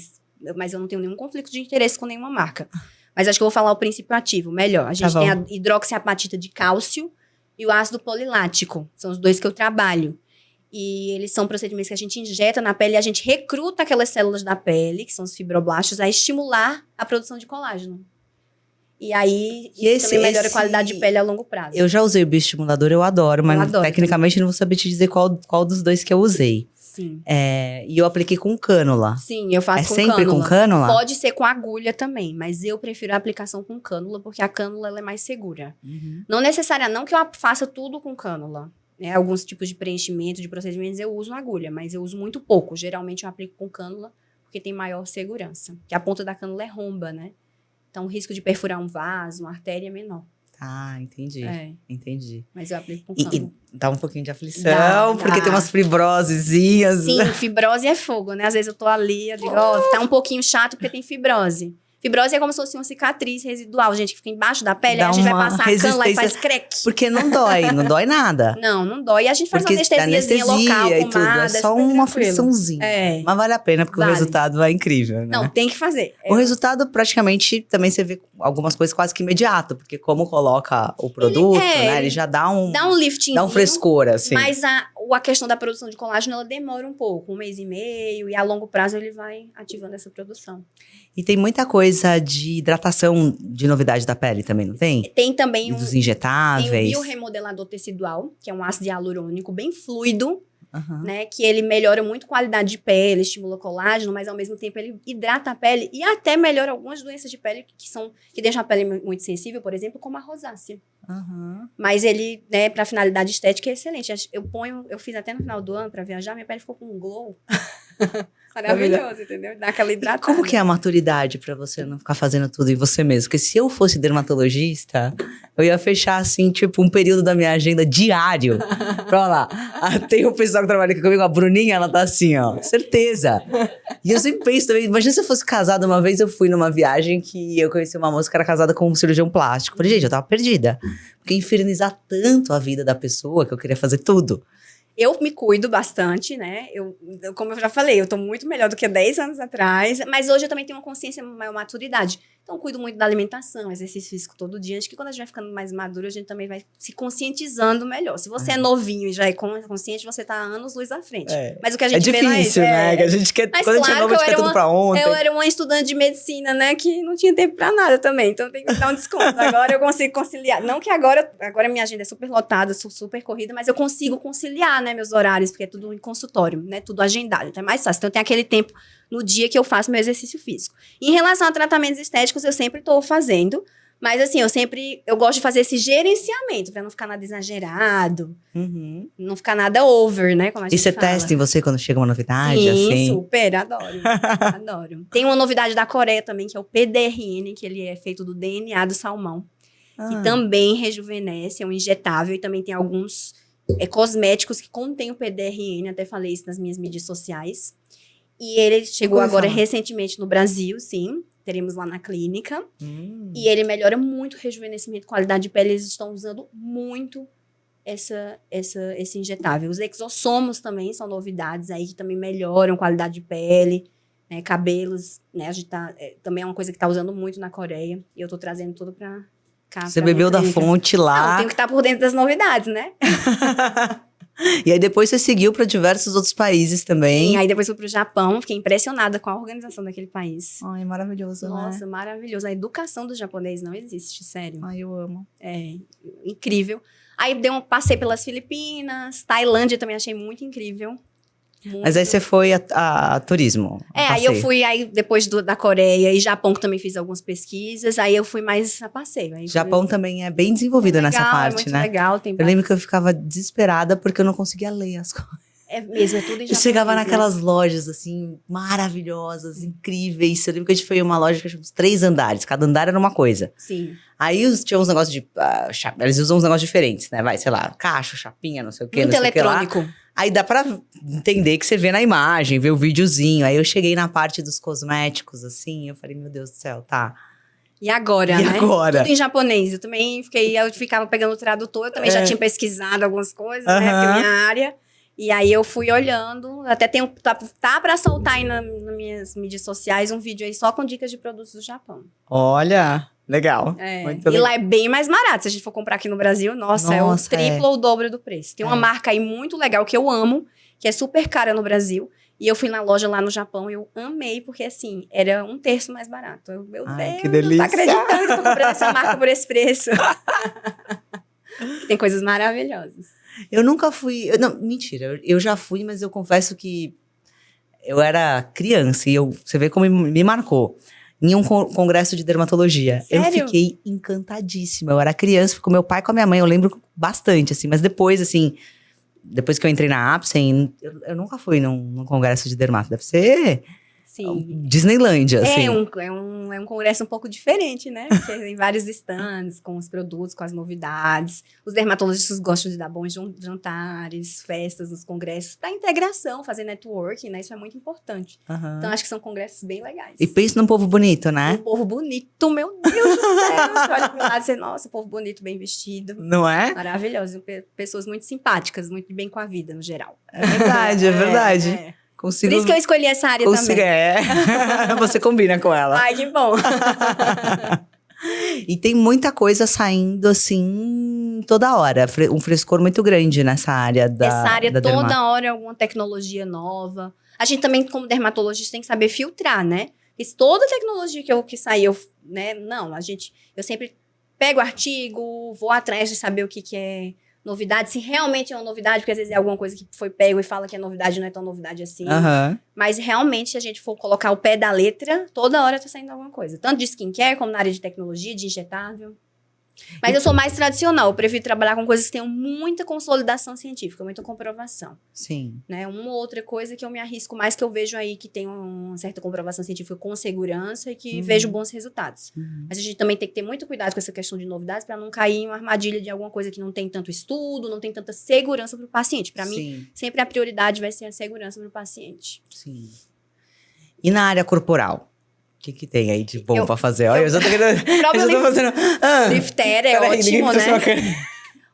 mas eu não tenho nenhum conflito de interesse com nenhuma marca. Mas acho que eu vou falar o princípio ativo, melhor. A gente tem a hidroxiapatita de cálcio e o ácido polilático. São os dois que eu trabalho. E eles são procedimentos que a gente injeta na pele e a gente recruta aquelas células da pele, que são os fibroblastos, a estimular a produção de colágeno. E aí, isso também melhora a qualidade de pele a longo prazo. Eu já usei o bioestimulador, eu adoro, mas tecnicamente não vou saber te dizer qual dos dois que eu usei. Sim. E eu apliquei com cânula. Sim, eu faço com cânula. É sempre com cânula? Pode ser com agulha também, mas eu prefiro a aplicação com cânula, porque a cânula ela é mais segura. Não necessariamente, não que eu faça tudo com cânula. Alguns tipos de preenchimento, de procedimentos, eu uso agulha, mas eu uso muito pouco. Geralmente eu aplico com cânula, porque tem maior segurança. Porque a ponta da cânula é romba, né? Então o risco de perfurar um vaso, uma artéria é menor. Ah, entendi. Entendi. Mas eu aplico com cânula. E dá um pouquinho de aflição, porque tem umas fibrosezinhas. Sim, fibrose é fogo, né? Às vezes eu tô ali, eu digo, tá um pouquinho chato porque tem fibrose. Fibrose é como se fosse uma cicatriz residual, gente, que fica embaixo da pele, aí a gente vai passar a cânula e faz crack. Porque não dói nada. Não dói. E a gente faz uma anestesiazinha local, e tudo, é só uma afliçãozinha. Mas vale a pena, porque o resultado é incrível, né? Não, tem que fazer. O resultado, praticamente, também você vê algumas coisas quase que imediato, porque como coloca o produto, né? Ele já dá um lifting. Dá um frescor, assim. Mas a questão da produção de colágeno, ela demora um pouco, 1 mês e meio, e a longo prazo ele vai ativando essa produção. E tem muita coisa de hidratação, de novidade da pele também, não tem? Tem também E dos tem injetáveis. o bioremodelador tecidual, que é um ácido hialurônico bem fluido, Aham. né? Que ele melhora muito a qualidade de pele, estimula colágeno, mas ao mesmo tempo ele hidrata a pele e até melhora algumas doenças de pele que deixam a pele muito sensível, por exemplo, como a rosácea. Aham. Mas ele, né, para finalidade estética é excelente. Eu fiz até no final do ano para viajar, minha pele ficou com um glow. Maravilhoso, entendeu? Dá aquela hidratada. Como que é a maturidade pra você não ficar fazendo tudo em você mesmo? Porque se eu fosse dermatologista, eu ia fechar, assim, tipo, um período da minha agenda diário. Pra lá. Tem o pessoal que trabalha aqui comigo, a Bruninha, ela tá assim, ó. Certeza. E eu sempre penso também, imagina se eu fosse casada uma vez, eu fui numa viagem que eu conheci uma moça que era casada com um cirurgião plástico. Falei, gente, eu tava perdida. Porque infernizar tanto a vida da pessoa que eu queria fazer tudo. Eu me cuido bastante, né? Como eu já falei, eu tô muito melhor do que 10 anos atrás, mas hoje eu também tenho uma consciência, maior maturidade. Então, eu cuido muito da alimentação, exercício físico todo dia. Acho que quando a gente vai ficando mais maduro, a gente também vai se conscientizando melhor. Se você é novinho e já é consciente, você tá anos-luz à frente. Mas o que a gente vê É difícil, né? Que a gente quer, quando a gente é novo, a gente quer tudo pra ontem. Eu era uma estudante de medicina, né? Que não tinha tempo pra nada também. Então, tem que dar um desconto. Agora eu consigo conciliar. Não que agora minha agenda é super lotada, super corrida, mas eu consigo conciliar, né? Meus horários, porque é tudo em consultório, né? Tudo agendado. Então, é mais fácil. Então, tem aquele tempo no dia que eu faço meu exercício físico. Em relação a tratamentos estéticos, eu sempre estou fazendo, mas assim, eu gosto de fazer esse gerenciamento, para não ficar nada exagerado, não ficar nada over, né, como a gente E você fala. testa em você quando chega uma novidade, Sim, assim? super, adoro, adoro. Tem uma novidade da Coreia também, que é o PDRN, que ele é feito do DNA do salmão, que também rejuvenesce, é um injetável, e também tem alguns cosméticos que contêm o PDRN, até falei isso nas minhas mídias sociais. E ele chegou agora recentemente no Brasil, sim. Teremos lá na clínica. E ele melhora muito o rejuvenescimento, qualidade de pele. Eles estão usando muito esse injetável. Os exossomos também são novidades aí, que também melhoram qualidade de pele, né? Cabelos, né? A gente também é uma coisa que está usando muito na Coreia. E eu tô trazendo tudo pra cá. Você bebeu da fonte lá. Não, tenho que estar por dentro das novidades, né? E aí depois você seguiu para diversos outros países também. Sim, aí depois fui pro Japão, fiquei impressionada com a organização daquele país. Ai, maravilhoso, Nossa, né? maravilhoso. A educação do japonês não existe, sério. Ai, eu amo. É incrível. Aí passei pelas Filipinas, Tailândia também achei muito incrível. Muito. Mas aí você foi a turismo. Aí eu fui, depois da Coreia e Japão, que também fiz algumas pesquisas, aí eu fui mais a passeio. Aí Japão também é bem desenvolvido nessa parte, muito né? Legal, Eu lembro que eu ficava desesperada porque eu não conseguia ler as coisas. É mesmo, é tudo em japonês. Eu chegava naquelas né? lojas, assim, maravilhosas, incríveis. Eu lembro que a gente foi em uma loja que tinha uns 3 andares, cada andar era uma coisa. Sim. Aí tinha uns negócios de... eles usam uns negócios diferentes, né? Sei lá, cacho, chapinha, não sei o quê, Muito não sei eletrônico. O que lá. Aí dá pra entender que você vê na imagem, vê o videozinho. Aí eu cheguei na parte dos cosméticos, assim, eu falei, meu Deus do céu, tá. E agora, E né? agora? Tudo em japonês. Eu ficava pegando o tradutor, eu também já tinha pesquisado algumas coisas, né? Porque é minha área. E aí eu fui olhando, até tá pra soltar aí nas minhas mídias sociais um vídeo aí só com dicas de produtos do Japão. Olha, legal. Muito legal. Lá é bem mais barato. Se a gente for comprar aqui no Brasil, nossa é o triplo ou o dobro do preço. Tem uma marca aí muito legal que eu amo, que é super cara no Brasil. E eu fui na loja lá no Japão e eu amei, porque assim, era 1/3 mais barato. Meu Deus, que delícia. não tô acreditando que eu tô comprando essa marca por esse preço. Tem coisas maravilhosas. Eu nunca fui... Não, mentira, eu já fui, mas eu confesso que eu era criança e você vê como me marcou. Em um congresso de dermatologia. Sério? Eu fiquei encantadíssima. Eu era criança, fui com meu pai e com a minha mãe, eu lembro bastante, assim. Mas depois, assim, depois que eu entrei na Apsen, eu nunca fui num congresso de dermato. Deve ser... Sim. Disneylândia, assim. É um congresso um pouco diferente, né? Porque tem vários stands com os produtos, com as novidades. Os dermatologistas gostam de dar bons jantares, festas nos congressos, para integração, fazer networking, né? Isso é muito importante. Então, acho que são congressos bem legais. E pensa num povo bonito, né? Um povo bonito, meu Deus do céu. Você olha pro meu lado e você, nossa, povo bonito, bem vestido. Não é? Maravilhoso. Pessoas muito simpáticas, muito bem com a vida, no geral. É verdade, é verdade. Consigo... Por isso que eu escolhi essa área também. Você combina com ela. Ai, que bom. E tem muita coisa saindo, assim, toda hora, um frescor muito grande nessa área da Essa área da dermato. toda hora é alguma tecnologia nova. A gente também, como dermatologista, tem que saber filtrar, né? Porque se toda tecnologia que sair, né? Não, eu sempre pego o artigo, vou atrás de saber o que é novidade, se realmente é uma novidade, porque às vezes é alguma coisa que foi pego e fala que é novidade, não é tão novidade assim. Aham. Mas realmente, se a gente for colocar o pé da letra, toda hora tá saindo alguma coisa. Tanto de skincare, como na área de tecnologia, de injetável. Mas eu sou mais tradicional, eu prefiro trabalhar com coisas que tenham muita consolidação científica, muita comprovação, Sim. né? Uma outra coisa que eu me arrisco mais, que eu vejo aí que tem uma certa comprovação científica com segurança e que vejo bons resultados. Mas a gente também tem que ter muito cuidado com essa questão de novidades para não cair em uma armadilha de alguma coisa que não tem tanto estudo, não tem tanta segurança para o paciente. Para mim, sempre a prioridade vai ser a segurança para o paciente. Sim. E na área corporal? O que tem aí de bom pra fazer? Olha, eu já tô querendo... Eu já tô fazendo... Lifter é Peraí, ótimo, ninguém né?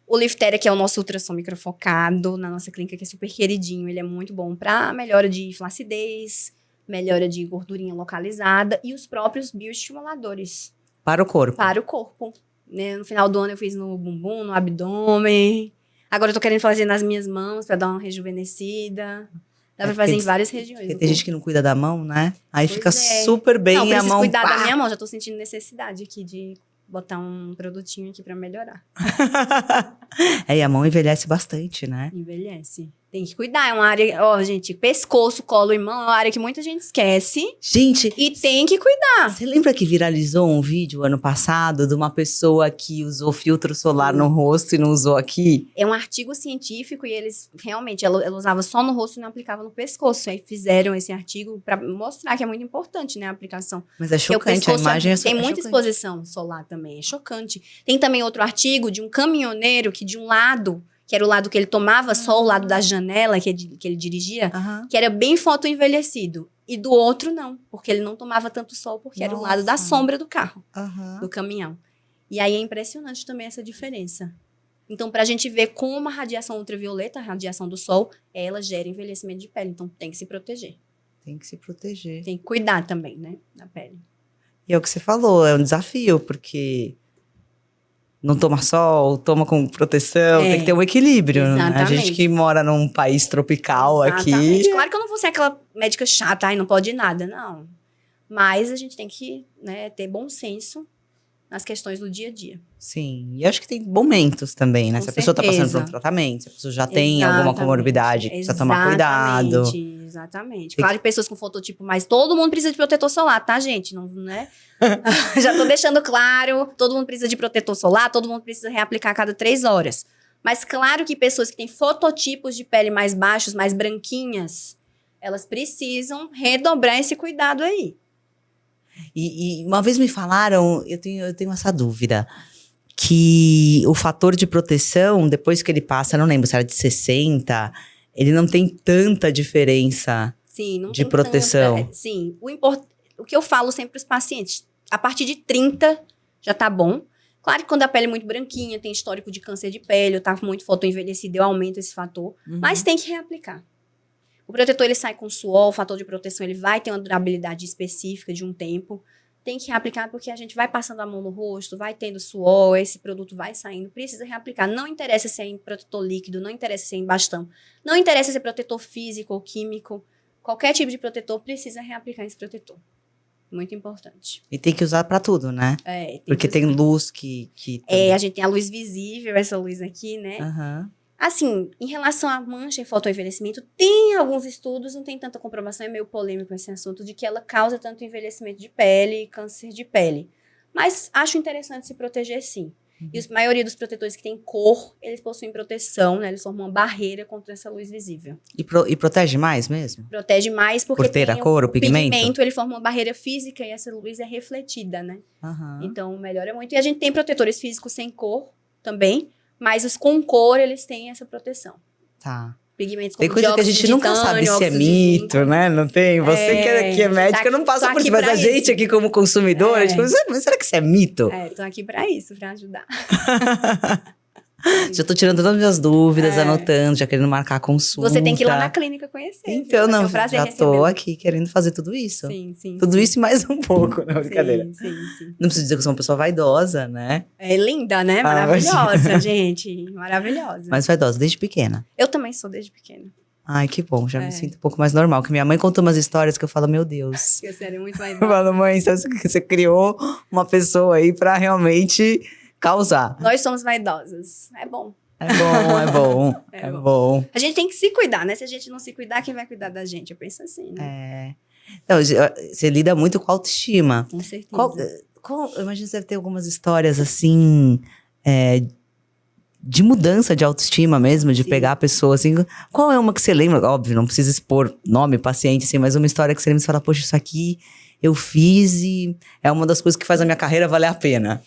O Lifter, que é o nosso ultrassom microfocado na nossa clínica, que é super queridinho. Ele é muito bom pra melhora de flacidez, melhora de gordurinha localizada e os próprios bioestimuladores. Para o corpo. Para o corpo. Né? No final do ano eu fiz no bumbum, no abdômen. Agora eu tô querendo fazer nas minhas mãos pra dar uma rejuvenescida. Dá pra fazer em várias regiões. Porque tem gente que não cuida da mão, né? Aí Pois fica é. super bem Não, a preciso mão. cuidar pá! da minha mão. Já tô sentindo necessidade aqui de botar um produtinho aqui pra melhorar. E a mão envelhece bastante, né? Envelhece. Tem que cuidar. É uma área... Ó, gente, pescoço, colo e mão é uma área que muita gente esquece. Gente, E tem que cuidar. você lembra que viralizou um vídeo ano passado de uma pessoa que usou filtro solar no rosto e não usou aqui? É um artigo científico e eles realmente, ela usava só no rosto e não aplicava no pescoço. Aí fizeram esse artigo pra mostrar que é muito importante, né, a aplicação. Mas é Porque o chocante, a pescoço imagem é tem muita chocante. exposição solar também, é chocante. Tem também outro artigo de um caminhoneiro que de um lado, que era o lado que ele tomava sol, o lado da janela que ele dirigia, Aham. que era bem fotoenvelhecido. E do outro não, porque ele não tomava tanto sol, porque era o lado da Nossa. sombra do carro, Aham. do caminhão. E aí é impressionante também essa diferença. Então, pra gente ver como a radiação ultravioleta, a radiação do sol, ela gera envelhecimento de pele. Então, tem que se proteger. Tem que se proteger. Tem que cuidar também, né, da pele. E é o que você falou, é um desafio, porque não toma sol, toma com proteção, tem que ter um equilíbrio, né? A Exatamente. gente que mora num país tropical Exatamente. aqui... Claro que eu não vou ser aquela médica chata, ai, não pode nada, não. Mas a gente tem que, né, ter bom senso nas questões do dia a dia. Sim, e acho que tem momentos também, né? Com Se a pessoa tá passando por um certeza. tratamento, se a pessoa já tem alguma Exatamente. comorbidade, precisa tomar cuidado. Exatamente. Tem Claro que pessoas com fototipo, mas todo mundo precisa de protetor solar, tá, gente? Não, né? Já tô deixando claro, todo mundo precisa de protetor solar, todo mundo precisa reaplicar a cada 3 horas. Mas claro que pessoas que têm fototipos de pele mais baixos, mais branquinhas, elas precisam redobrar esse cuidado aí. E uma vez me falaram, eu tenho essa dúvida, que o fator de proteção, depois que ele passa, não lembro se era de 60, ele não tem tanta diferença. Sim, não De tem proteção. Sim, o que eu falo sempre para os pacientes, a partir de 30 já tá bom. Claro que quando a pele é muito branquinha, tem histórico de câncer de pele, ou tá muito fotoenvelhecido, eu aumento esse fator. Mas tem que reaplicar. O protetor, ele sai com suor, o fator de proteção, ele vai ter uma durabilidade específica de um tempo. Tem que reaplicar porque a gente vai passando a mão no rosto, vai tendo suor, esse produto vai saindo, precisa reaplicar. Não interessa se é em protetor líquido, não interessa se é em bastão, não interessa se é protetor físico ou químico. Qualquer tipo de protetor precisa reaplicar esse protetor. Muito importante. E tem que usar pra tudo, né? Porque que tem usar. luz que A gente tem a luz visível, essa luz aqui, né? Aham. Assim, em relação à mancha em fotoenvelhecimento, tem alguns estudos, não tem tanta comprovação, é meio polêmico esse assunto, de que ela causa tanto envelhecimento de pele e câncer de pele. Mas acho interessante se proteger, sim. E a maioria dos protetores que tem cor, eles possuem proteção, né? Eles formam uma barreira contra essa luz visível. E protege mais mesmo? Protege mais porque Por ter a cor, o pigmento? ele forma uma barreira física e essa luz é refletida, né? Aham. Então, melhora muito. E a gente tem protetores físicos sem cor também, mas os com cor, eles têm essa proteção. Tá. Pigmentos Tem como coisa que a dióxido gente de nunca titânio, sabe se é óxido de zinco. mito, né? Não tem? Você que é médica não passa tô por aqui isso, mas pra a gente isso. aqui como consumidor, a gente pensa, mas será que isso é mito? Tô aqui pra isso, pra ajudar. Já tô tirando todas as minhas dúvidas, anotando, já querendo marcar a consulta. Você tem que ir lá na clínica conhecer. Então, viu? não, É um prazer já tô recebê-lo. aqui querendo fazer tudo isso. Sim. Tudo isso e mais um pouco, não, brincadeira. Sim. Não preciso dizer que eu sou uma pessoa vaidosa, né? É linda, né? Maravilhosa, gente. Maravilhosa. Mas vaidosa desde pequena. Eu também sou desde pequena. Ai, que bom, já me sinto um pouco mais normal. Que minha mãe contou umas histórias que eu falo, meu Deus. Porque você era muito Eu vaidosa. falo, mãe, você criou uma pessoa aí pra realmente causar. Nós somos vaidosas. É bom. É bom. A gente tem que se cuidar, né? Se a gente não se cuidar, quem vai cuidar da gente? Eu penso assim, né? Então, você lida muito com autoestima. Com certeza. Eu imagino que você deve ter algumas histórias assim, de mudança de autoestima mesmo, de pegar a pessoa assim. Qual é uma que você lembra? Óbvio, não precisa expor nome, paciente, assim, mas uma história que você lembra e fala, poxa, isso aqui eu fiz e é uma das coisas que faz a minha carreira valer a pena.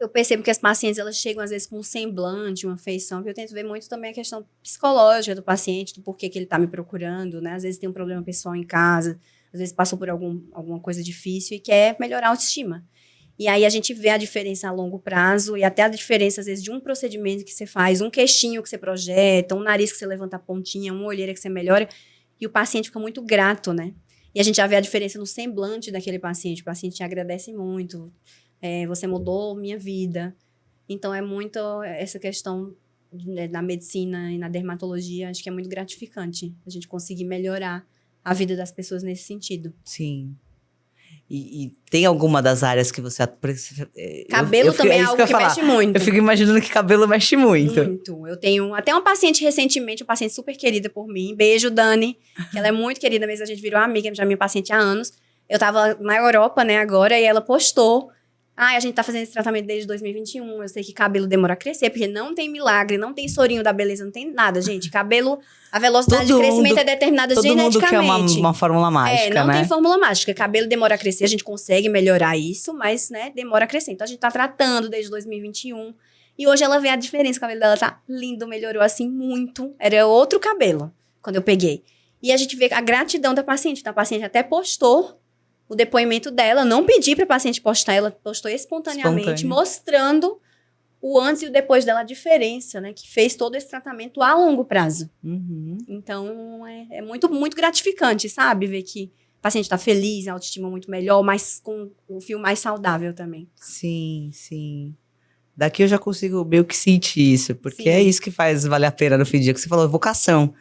Eu percebo que as pacientes, elas chegam às vezes com um semblante, uma feição, que eu tento ver muito também a questão psicológica do paciente, do porquê que ele tá me procurando, né? Às vezes tem um problema pessoal em casa, às vezes passou por alguma coisa difícil e quer melhorar a autoestima. E aí a gente vê a diferença a longo prazo e até a diferença, às vezes, de um procedimento que você faz, um queixinho que você projeta, um nariz que você levanta a pontinha, uma olheira que você melhora, e o paciente fica muito grato, né? E a gente já vê a diferença no semblante daquele paciente. O paciente te agradece muito. Você mudou minha vida. Então, é muito essa questão da medicina e na dermatologia, acho que é muito gratificante a gente conseguir melhorar a vida das pessoas nesse sentido. Sim. E tem alguma das áreas que você... Cabelo também é algo que mexe muito. Eu fico imaginando que cabelo mexe muito. Muito. Eu tenho até uma paciente recentemente, uma paciente super querida por mim. Beijo, Dani. Que ela é muito querida mesmo, a gente virou amiga, já é minha paciente há anos. Eu tava na Europa, né, agora, e ela postou. A gente tá fazendo esse tratamento desde 2021. Eu sei que cabelo demora a crescer, porque não tem milagre, não tem sorinho da beleza, não tem nada, gente. Cabelo, a velocidade de crescimento é determinada geneticamente. Todo mundo quer uma fórmula mágica, não né? tem fórmula mágica. Cabelo demora a crescer, a gente consegue melhorar isso, mas, né, demora a crescer. Então, a gente tá tratando desde 2021. E hoje ela vê a diferença, o cabelo dela tá lindo, melhorou assim muito. Era outro cabelo, quando eu peguei. E a gente vê a gratidão da paciente. Então, a paciente até postou o depoimento dela, não pedi para a paciente postar, ela postou espontaneamente, mostrando o antes e o depois dela, a diferença, né, que fez todo esse tratamento a longo prazo. Uhum. Então, é muito, muito gratificante, sabe? Ver que o paciente está feliz, a autoestima muito melhor, mas com o fio mais saudável também. Sim, sim. Daqui eu já consigo meio que sentir isso, porque é isso que faz valer a pena no fim do dia, que você falou, vocação.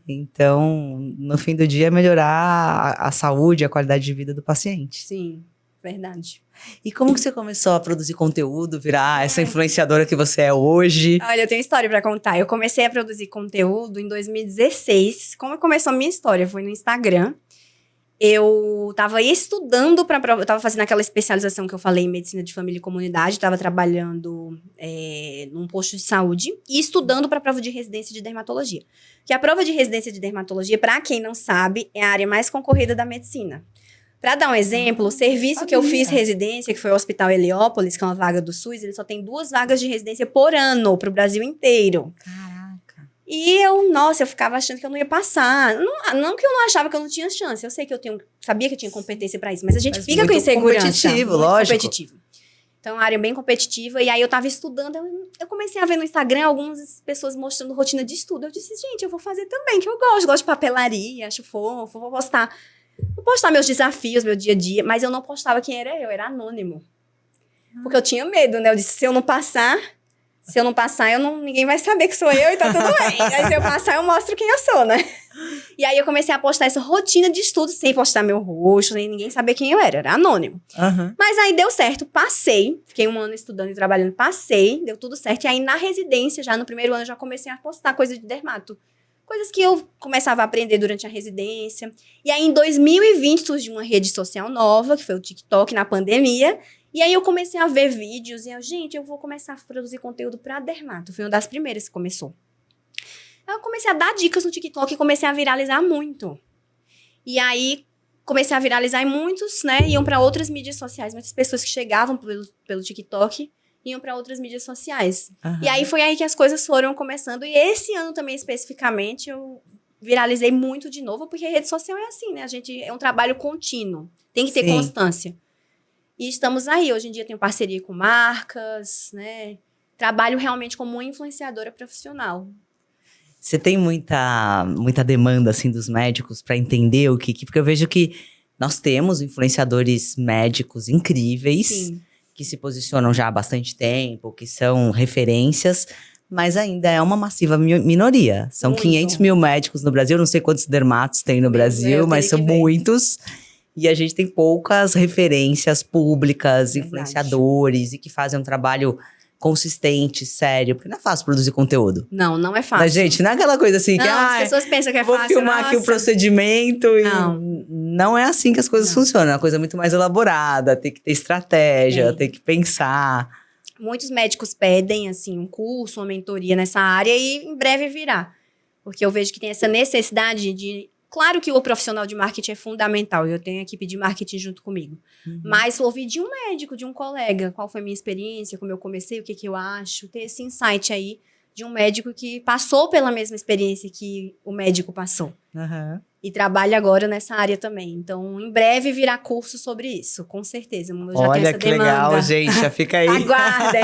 Então, no fim do dia, é melhorar a saúde, a qualidade de vida do paciente. Sim, verdade. E como que você começou a produzir conteúdo, virar essa influenciadora que você é hoje? Olha, eu tenho história pra contar. Eu comecei a produzir conteúdo em 2016. Como começou a minha história? Foi no Instagram. Eu tava estudando para prova, eu tava fazendo aquela especialização que eu falei em medicina de família e comunidade, tava trabalhando num posto de saúde e estudando para a prova de residência de dermatologia. Que a prova de residência de dermatologia, para quem não sabe, é a área mais concorrida da medicina. Para dar um exemplo, o serviço que eu fiz residência, que foi o Hospital Heliópolis, que é uma vaga do SUS, ele só tem 2 vagas de residência por ano para o Brasil inteiro. Caraca. E eu ficava achando que eu não ia passar. Não que eu não achava que eu não tinha chance. Eu sei que sabia que eu tinha competência pra isso, mas a gente fica com insegurança. Competitivo, muito lógico. competitivo. Então, é uma área bem competitiva. E aí, eu tava estudando. Eu comecei a ver no Instagram algumas pessoas mostrando rotina de estudo. Eu disse, gente, eu vou fazer também, que eu gosto de papelaria, acho fofo, vou postar. Vou postar meus desafios, meu dia a dia. Mas eu não postava quem era eu, era anônimo. Porque eu tinha medo, né? Eu disse, se eu não passar, ninguém vai saber que sou eu e tá tudo bem. Aí, se eu passar, eu mostro quem eu sou, né? E aí, eu comecei a postar essa rotina de estudo, sem postar meu rosto, nem ninguém saber quem eu era anônimo. Uhum. Mas aí, deu certo, passei. Fiquei 1 ano estudando e trabalhando, passei, deu tudo certo. E aí, na residência, já no primeiro ano, eu já comecei a postar coisas de dermato. Coisas que eu começava a aprender durante a residência. E aí, em 2020, surgiu uma rede social nova, que foi o TikTok, na pandemia. E aí, eu comecei a ver vídeos e eu vou começar a produzir conteúdo pra dermato. Foi uma das primeiras que começou. Aí, eu comecei a dar dicas no TikTok e comecei a viralizar muito. E aí, comecei a viralizar e muitos, né, iam pra outras mídias sociais. Muitas pessoas que chegavam pelo TikTok iam pra outras mídias sociais. Uhum. E aí, foi aí que as coisas foram começando. E esse ano também, especificamente, eu viralizei muito de novo, porque a rede social é assim, né? É um trabalho contínuo. Tem que ter constância. E estamos aí. Hoje em dia tenho parceria com marcas, né? trabalho realmente como uma influenciadora profissional. Você tem muita demanda, assim, dos médicos para entender o que... Porque eu vejo que nós temos influenciadores médicos incríveis, Sim. que se posicionam já há bastante tempo, que são referências, mas ainda é uma massiva minoria. São Muito. 500 mil médicos no Brasil, não sei quantos dermatos tem no Brasil, eu mas teria são que ver. muitos. E a gente tem poucas referências públicas, Verdade. influenciadores, e que fazem um trabalho consistente, sério. Porque não é fácil produzir conteúdo. Não é fácil. Mas, gente, não é aquela coisa assim que, Não, as pessoas pensam que é vou fácil. filmar aqui o nossa. procedimento e Não. não é assim que as coisas Não. funcionam. É uma coisa muito mais elaborada, tem que ter estratégia, É. tem que pensar. Muitos médicos pedem, assim, um curso, uma mentoria nessa área e em breve virá. Porque eu vejo que tem essa necessidade de... Claro que o profissional de marketing é fundamental, eu tenho a equipe de marketing junto comigo. Mas ouvir de um médico, de um colega, qual foi a minha experiência, como eu comecei, o que eu acho, ter esse insight aí de um médico que passou pela mesma experiência que o médico passou. Uhum. E trabalha agora nessa área também. Então, em breve virá curso sobre isso, com certeza. Eu já tenho Olha essa que demanda. legal, gente, já fica aí. Aguardem.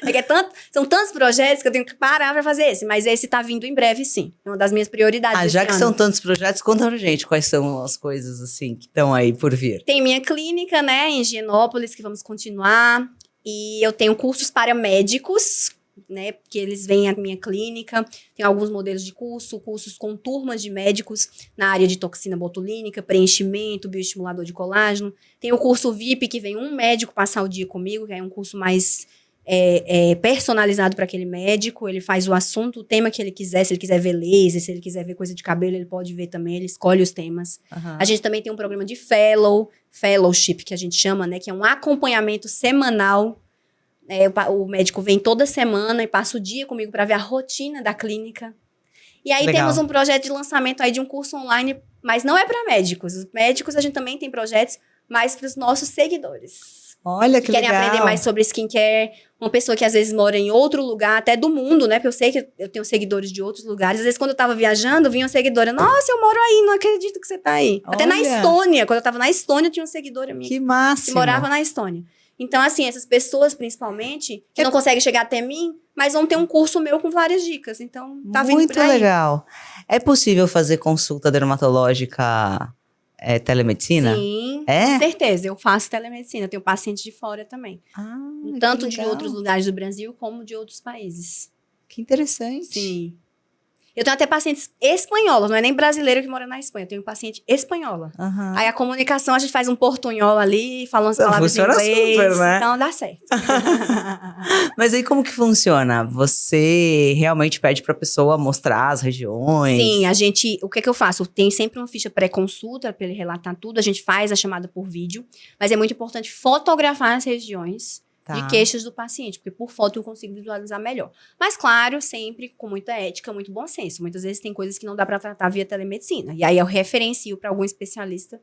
É que são tantos projetos que eu tenho que parar para fazer esse. Mas esse tá vindo em breve, sim. É uma das minhas prioridades Já esse que ano. são tantos projetos, conta pra gente quais são as coisas, assim, que estão aí por vir. Tem minha clínica, né, em Higienópolis, que vamos continuar. E eu tenho cursos para médicos, né, porque eles vêm à minha clínica. Tem alguns modelos de cursos com turmas de médicos na área de toxina botulínica, preenchimento, bioestimulador de colágeno. Tem o curso VIP, que vem um médico passar o dia comigo, que é um curso mais personalizado para aquele médico. Ele faz o assunto, o tema que ele quiser. Se ele quiser ver laser, se ele quiser ver coisa de cabelo, ele pode ver também. Ele escolhe os temas. Uhum. A gente também tem um programa de fellowship, que a gente chama, né, que é um acompanhamento semanal. O médico vem toda semana e passa o dia comigo para ver a rotina da clínica. E aí Legal. temos um projeto de lançamento aí de um curso online, mas não é para médicos. Os médicos a gente também tem projetos, mas para os nossos seguidores. Olha que querem legal. aprender mais sobre skincare. Uma pessoa que às vezes mora em outro lugar, até do mundo, né? Porque eu sei que eu tenho seguidores de outros lugares. Às vezes, quando eu tava viajando, vinha uma seguidora. Nossa, eu moro aí, não acredito que você tá aí. Até na Olha. Estônia. Quando eu tava na Estônia, tinha uma seguidora minha Que que máximo. morava na Estônia. Então, assim, essas pessoas, principalmente, que não conseguem chegar até mim, mas vão ter um curso meu com várias dicas. Então, tá vindo Muito por aí. legal. É possível fazer consulta dermatológica telemedicina? Sim, É? com certeza. Eu faço telemedicina. Eu tenho pacientes de fora também. Que Tanto de legal. outros lugares do Brasil, como de outros países. Que interessante. Sim. Eu tenho até pacientes espanholas, não é nem brasileiro que mora na Espanha. Eu tenho paciente espanhola. Uhum. Aí a comunicação, a gente faz um portunhol ali, fala umas palavras em Funciona inglês. super, né? Então dá certo. Mas aí como que funciona? Você realmente pede pra pessoa mostrar as regiões? Sim, o que eu faço? Tem sempre uma ficha pré-consulta para ele relatar tudo. A gente faz a chamada por vídeo. Mas é muito importante fotografar as regiões de queixas do paciente, porque por foto eu consigo visualizar melhor. Mas, claro, sempre com muita ética, muito bom senso. Muitas vezes tem coisas que não dá para tratar via telemedicina. E aí eu referencio para algum especialista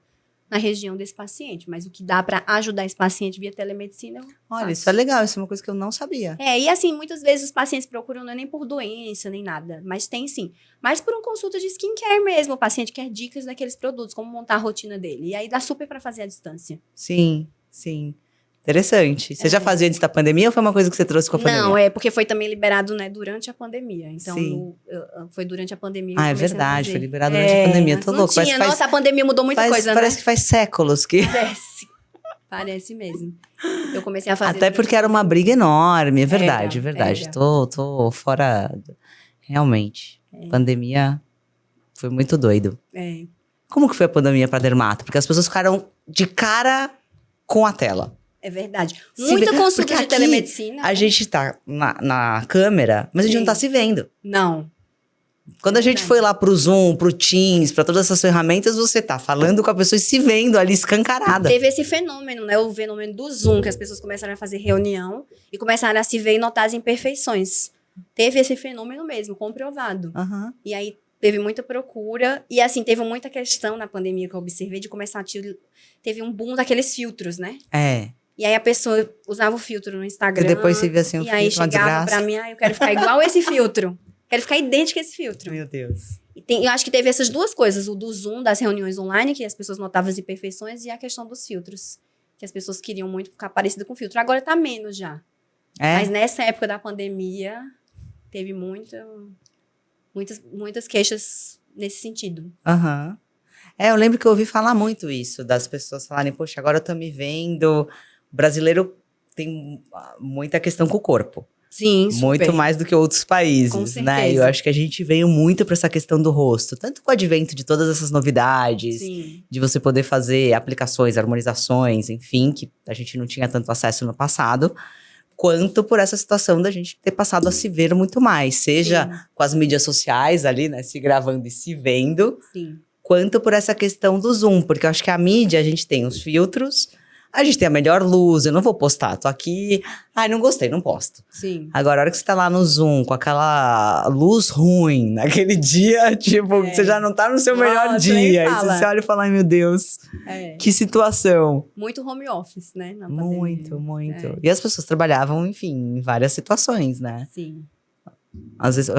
na região desse paciente. Mas o que dá para ajudar esse paciente via telemedicina, eu Olha, faço. isso é legal, isso é uma coisa que eu não sabia. E assim, muitas vezes os pacientes procuram não é nem por doença, nem nada, mas tem sim. Mas por uma consulta de skincare mesmo, o paciente quer dicas daqueles produtos, como montar a rotina dele. E aí dá super para fazer à distância. Sim, sim. Interessante. Você já fazia antes da pandemia ou foi uma coisa que você trouxe com a pandemia? Não, porque foi também liberado, né, durante a pandemia. Então, Sim. foi durante a pandemia que É eu comecei a verdade, fazer. foi liberado durante a pandemia. Tô Não louco. tinha, nossa, a pandemia mudou muita coisa, Parece né? que faz séculos que... Parece mesmo. Eu comecei a fazer... Até porque era uma briga enorme, é verdade, Era, verdade. era. Tô fora... Realmente, pandemia foi muito doido. Como que foi a pandemia pra dermato? Porque as pessoas ficaram de cara com a tela. É verdade. Muita consulta de aqui, telemedicina. A gente tá na câmera, mas a gente não tá se vendo. Não. Quando a gente foi lá pro Zoom, pro Teams, pra todas essas ferramentas, você tá falando com a pessoa e se vendo ali escancarada. Teve esse fenômeno, né? O fenômeno do Zoom, que as pessoas começaram a fazer reunião e começaram a se ver e notar as imperfeições. Teve esse fenômeno mesmo, comprovado. Uhum. E aí teve muita procura. E assim, teve muita questão na pandemia que eu observei de começar a teve um boom daqueles filtros, né? E aí a pessoa usava o filtro no Instagram. E depois você via assim, e aí chegava pra mim, eu quero ficar igual esse filtro. Quero ficar idêntica a esse filtro. Meu Deus. Eu acho que teve essas duas coisas. O do Zoom, das reuniões online, que as pessoas notavam as imperfeições, e a questão dos filtros. Que as pessoas queriam muito ficar parecida com o filtro. Agora tá menos já. Mas nessa época da pandemia, teve muitas queixas nesse sentido. Aham. Eu lembro que eu ouvi falar muito isso, das pessoas falarem, poxa, agora eu tô me vendo. O brasileiro tem muita questão com o corpo. Sim, super. Muito mais do que outros países, Com né? certeza. Eu acho que a gente veio muito para essa questão do rosto. Tanto com o advento de todas essas novidades, Sim. de você poder fazer aplicações, harmonizações, enfim, que a gente não tinha tanto acesso no passado, quanto por essa situação da gente ter passado a se ver muito mais. Seja com as mídias sociais ali, né? Se gravando e se vendo. Sim. Quanto por essa questão do Zoom. Porque eu acho que a mídia, a gente tem os filtros, a gente tem a melhor luz, eu não vou postar, tô aqui, não gostei, não posto. Sim. Agora, a hora que você tá lá no Zoom, com aquela luz ruim, naquele dia, tipo, você já não tá no seu melhor dia. Aí você olha e fala, ai meu Deus, que situação. Muito home office, né? Na Muito. E as pessoas trabalhavam, enfim, em várias situações, né? Sim. Às vezes,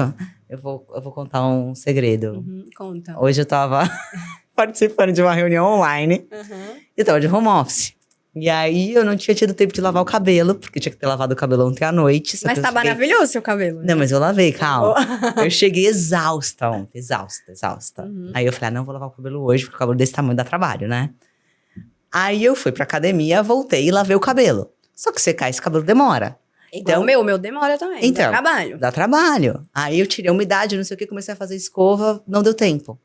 eu vou contar um segredo. Conta. Hoje eu tava participando de uma reunião online, eu tava de home office. E aí, eu não tinha tido tempo de lavar o cabelo, porque tinha que ter lavado o cabelo ontem à noite. Mas tá maravilhoso seu cabelo. Não, mas eu lavei, calma. Eu cheguei exausta ontem, exausta. Aí eu falei, não vou lavar o cabelo hoje, porque o cabelo desse tamanho dá trabalho, né? Aí eu fui pra academia, voltei e lavei o cabelo. Só que secar esse cabelo demora. Então, o meu demora também, então, dá trabalho. Dá trabalho. Aí eu tirei a umidade, não sei o que, comecei a fazer escova, não deu tempo.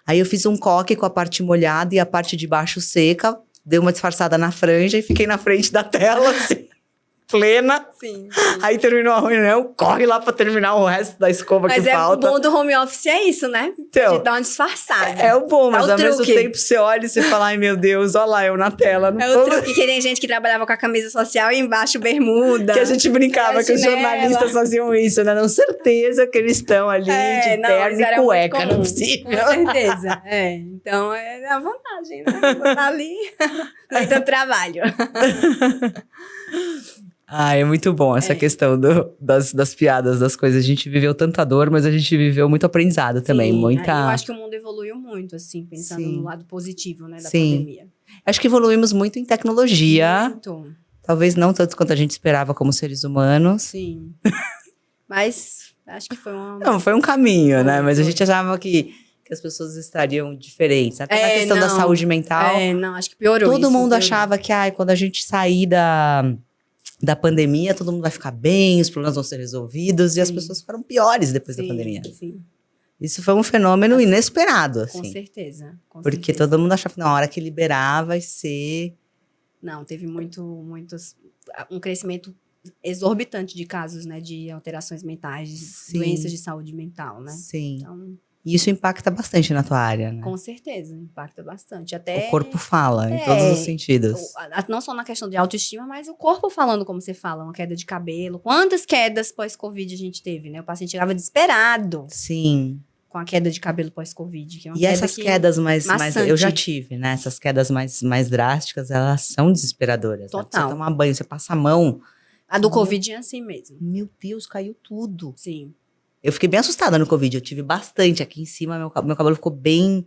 Aí eu fiz um coque com a parte molhada e a parte de baixo seca, dei uma disfarçada na franja e fiquei na frente da tela, assim, plena. Sim. Aí terminou a reunião, corre lá pra terminar o resto da escova que falta. Mas o bom do home office é isso, né? Então, de dar uma disfarçada. É o bom, mas ao mesmo truque. tempo você olha e você fala, ai meu Deus, olha lá, eu na tela. Não o truque, que tem gente que trabalhava com a camisa social e embaixo bermuda. Que a gente brincava que os jornalistas faziam isso, né? Não, certeza que eles estão ali de terno e cueca, não é possível. Com certeza, Então, é a vantagem, né? Botar ali, nem tanto trabalho. É muito bom essa questão das piadas, das coisas. A gente viveu tanta dor, mas a gente viveu muito aprendizado também. Sim, muita... eu acho que o mundo evoluiu muito, assim, pensando no lado positivo, né, da Sim. pandemia. Acho que evoluímos muito em tecnologia. Muito. Talvez não tanto quanto a gente esperava como seres humanos. Sim. Mas acho que foi Não, foi um caminho, né? Mas a gente achava que as pessoas estariam diferentes. Até na questão da saúde mental. Não, acho que piorou. Todo mundo achava que, quando a gente sair da pandemia, todo mundo vai ficar bem, os problemas vão ser resolvidos. E as pessoas ficaram piores depois da pandemia. Sim. Isso foi um fenômeno inesperado, assim. Com certeza. Porque todo mundo achava que na hora que liberar vai ser... Não, teve um crescimento exorbitante de casos, né? De alterações mentais, de doenças de saúde mental, né? Sim. Então, e isso impacta bastante na tua área, né? Com certeza, impacta bastante. Até o corpo fala, em todos os sentidos. Não só na questão de autoestima, mas o corpo falando como você fala, uma queda de cabelo. Quantas quedas pós-Covid a gente teve, né? O paciente chegava desesperado. Sim. Com a queda de cabelo pós-Covid. Que é uma e essas quedas mais... Eu já tive, né? Essas quedas mais drásticas, elas são desesperadoras. Total. Né? Você tomar banho, você passa a mão... A do Covid é assim mesmo. Meu Deus, caiu tudo. Sim. Eu fiquei bem assustada no Covid. Eu tive bastante aqui em cima. Meu cabelo ficou bem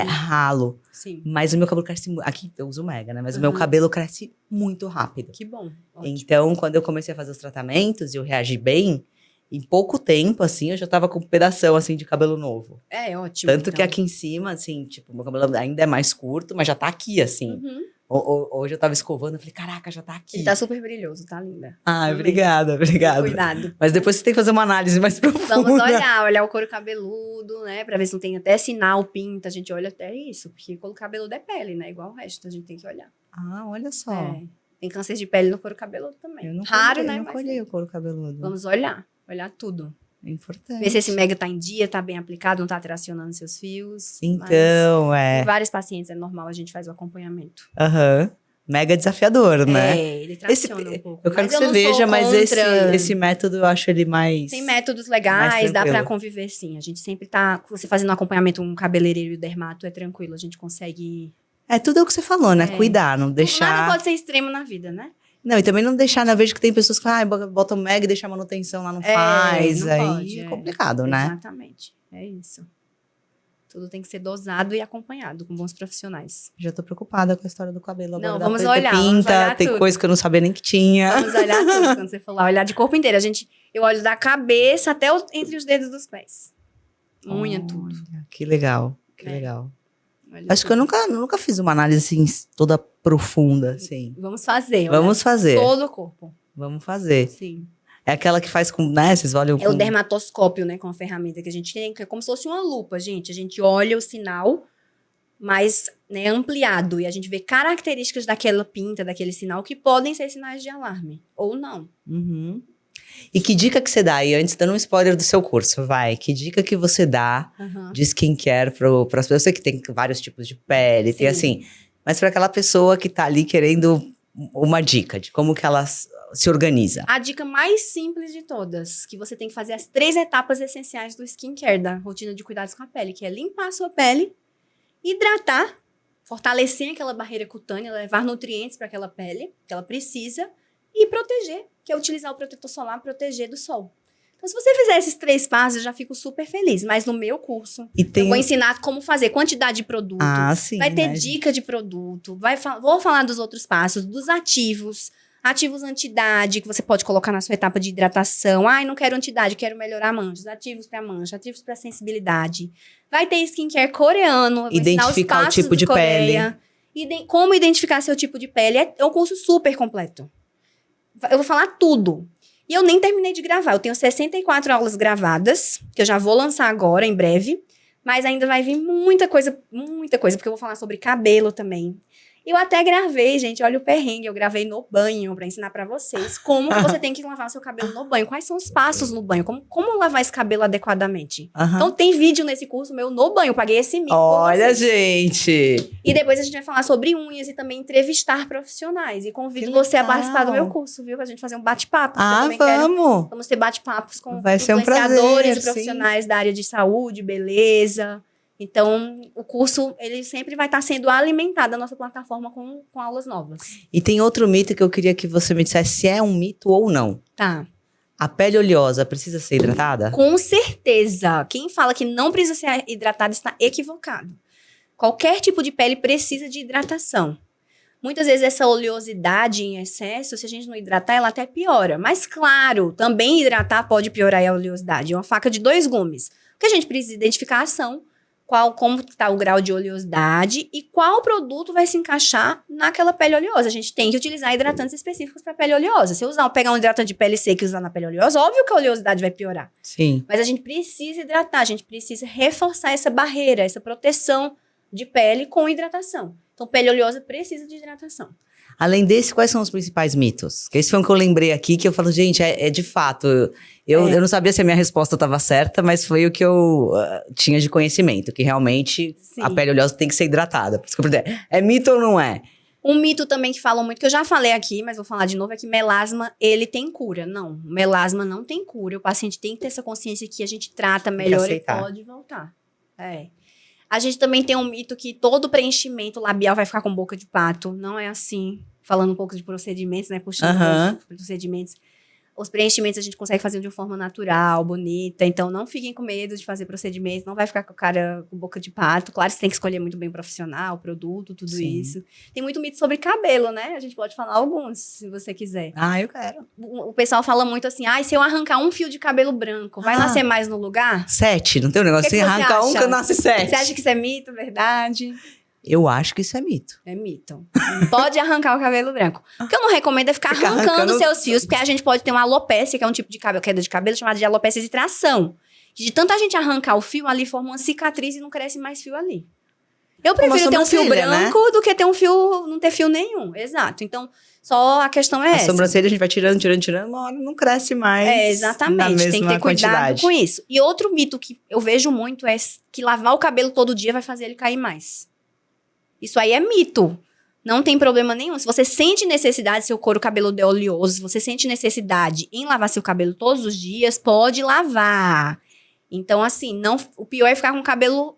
ralo. Sim. Mas o meu cabelo cresce... Aqui eu uso Mega, né? Mas o meu cabelo cresce muito rápido. Que bom. Ótimo. Então, quando eu comecei a fazer os tratamentos e eu reagi bem... Em pouco tempo, assim, eu já tava com um pedação, assim, de cabelo novo. É, ótimo. Tanto que aqui em cima, assim, tipo, meu cabelo ainda é mais curto, mas já tá aqui, assim. Hoje eu tava escovando, eu falei, caraca, já tá aqui. Ele tá super brilhoso, tá linda. Obrigada. Cuidado. Mas depois você tem que fazer uma análise mais profunda. Vamos olhar o couro cabeludo, né? Pra ver se não tem até sinal, pinta. A gente olha até isso, porque o couro cabeludo é pele, né? Igual o resto, a gente tem que olhar. Olha só. Tem câncer de pele no couro cabeludo também. Eu não Raro, colhei, né? Eu não colhei o couro cabeludo. Vamos olhar tudo. É importante. Ver se esse mega tá em dia, tá bem aplicado, não tá tracionando seus fios. Então, Em vários pacientes é normal, a gente faz o acompanhamento. Mega desafiador, né? Ele traciona um pouco. Eu quero que você veja, mas esse método eu acho ele mais... Tem métodos legais, dá pra conviver sim. A gente sempre tá, você fazendo um acompanhamento, um cabeleireiro e o dermato, é tranquilo, a gente consegue... tudo é o que você falou, né? Cuidar, não deixar... Nada pode ser extremo na vida, né? Não, e também não deixar, né? Eu vejo que tem pessoas que botam Mega e deixam a manutenção lá, não faz. Não aí pode, é complicado, né? Exatamente, é isso. Tudo tem que ser dosado e acompanhado com bons profissionais. Já tô preocupada com a história do cabelo agora. Não, Dá vamos pra ter olhar, pinta, vamos olhar tem tudo. coisa que eu não sabia nem que tinha. Vamos olhar tudo quando você for lá. Olhar de corpo inteiro. Eu olho da cabeça até entre os dedos dos pés. Unha, tudo. Que legal, que É. legal. Olha Acho que eu nunca fiz uma análise assim, toda profunda, assim. Vamos fazer. Vamos fazer. Todo o corpo. Vamos fazer. Sim. É aquela que faz com, né? Vocês olham É com... o dermatoscópio, né? Com a ferramenta que a gente tem, que é como se fosse uma lupa, gente. A gente olha o sinal mais, né, ampliado. E a gente vê características daquela pinta, daquele sinal, que podem ser sinais de alarme. Ou não. Uhum. E que dica que você dá? E antes, dando um spoiler do seu curso, vai. Que dica que você dá Aham. de skincare para as pessoas? Eu sei que tem vários tipos de pele, tem Sim. assim... Mas para aquela pessoa que tá ali querendo uma dica de como que ela se organiza. A dica mais simples de todas, que você tem que fazer as 3 etapas essenciais do skincare, da rotina de cuidados com a pele, que é limpar a sua pele, hidratar, fortalecer aquela barreira cutânea, levar nutrientes para aquela pele que ela precisa e proteger, que é utilizar o protetor solar, proteger do sol. Então, se você fizer esses 3 passos, eu já fico super feliz. Mas no meu curso, E tem... eu vou ensinar como fazer, quantidade de produto, Ah, sim, vai ter né? dica de produto, vou falar dos outros passos, dos ativos anti-idade, que você pode colocar na sua etapa de hidratação. Ai, não quero anti-idade, quero melhorar manchas. Ativos para mancha, ativos para sensibilidade. Vai ter skincare coreano, vou ensinar os Identificar o passos tipo de Coreia. Como identificar seu tipo de pele. É um curso super completo. Eu vou falar tudo. E eu nem terminei de gravar. Eu tenho 64 aulas gravadas, que eu já vou lançar agora, em breve. Mas ainda vai vir muita coisa, porque eu vou falar sobre cabelo também. Eu até gravei, gente, olha o perrengue, eu gravei no banho pra ensinar pra vocês como que você tem que lavar seu cabelo no banho, quais são os passos no banho, como lavar esse cabelo adequadamente. Aham. Então tem vídeo nesse curso meu no banho, eu paguei esse mico por Olha, vocês. gente! E depois a gente vai falar sobre unhas e também entrevistar profissionais. E convido Que você a legal. participar do meu curso, viu? Pra gente fazer um bate-papo. porque eu Ah, também quero- vamos! Vamos ter bate-papos com Vai ser um influenciadores prazer, e profissionais da área de saúde, beleza. Então, o curso, ele sempre vai estar sendo alimentado, a nossa plataforma, com aulas novas. E tem outro mito que eu queria que você me dissesse se é um mito ou não. Tá. A pele oleosa precisa ser hidratada? Com certeza. Quem fala que não precisa ser hidratado está equivocado. Qualquer tipo de pele precisa de hidratação. Muitas vezes essa oleosidade em excesso, se a gente não hidratar, ela até piora. Mas claro, também hidratar pode piorar a oleosidade. É uma faca de 2 gumes. O que a gente precisa identificar a ação, como está o grau de oleosidade e qual produto vai se encaixar naquela pele oleosa. A gente tem que utilizar hidratantes específicos para pele oleosa. Se eu pegar um hidratante de pele seca e usar na pele oleosa, óbvio que a oleosidade vai piorar. Sim. Mas a gente precisa hidratar, a gente precisa reforçar essa barreira, essa proteção de pele com hidratação. Então, pele oleosa precisa de hidratação. Além desse, quais são os principais mitos? Que esse foi um que eu lembrei aqui, que eu falo, gente, é de fato. Eu não sabia se a minha resposta estava certa, mas foi o que eu tinha de conhecimento, que realmente Sim. a pele oleosa tem que ser hidratada. Por isso que eu perguntei, é mito ou não é? Um mito também que falam muito, que eu já falei aqui, mas vou falar de novo, é que melasma, ele tem cura. Não, melasma não tem cura. O paciente tem que ter essa consciência que a gente trata melhor e aceitar. pode voltar. É. A gente também tem um mito que todo preenchimento labial vai ficar com boca de pato. Não é assim. Falando um pouco de procedimentos, né? Puxando Aham. os procedimentos. Os preenchimentos a gente consegue fazer de uma forma natural, bonita. Então, não fiquem com medo de fazer procedimentos. Não vai ficar com o cara com boca de pato. Claro, você tem que escolher muito bem o profissional, o produto, tudo Sim. isso. Tem muito mito sobre cabelo, né? A gente pode falar alguns, se você quiser. Ah, eu quero. O pessoal fala muito assim, se eu arrancar um fio de cabelo branco, vai nascer mais no lugar? 7, não tem um negócio Que assim, que você arranca um acha? que nasce 7. Você acha que isso é mito, verdade? Eu acho que isso é mito. É mito. Não pode arrancar o cabelo branco. O que eu não recomendo é ficar Ficar arrancando arrancando- seus fios, porque a gente pode ter uma alopécia, que é um tipo de queda de cabelo chamada de alopécia de tração. De tanta gente arrancar o fio, ali forma uma cicatriz e não cresce mais fio ali. Eu Como a prefiro ter um fio sobrancelha, branco do que ter um fio, não ter fio nenhum. Exato. Então, só a questão é A essa. sobrancelha a gente vai tirando, uma hora não cresce mais. Exatamente. Na mesma Tem que ter cuidado quantidade. com isso. E outro mito que eu vejo muito é que lavar o cabelo todo dia vai fazer ele cair mais. Isso aí é mito. Não tem problema nenhum. Se você sente necessidade, seu couro cabeludo é oleoso, se você sente necessidade em lavar seu cabelo todos os dias, pode lavar. Então, assim, o pior é ficar com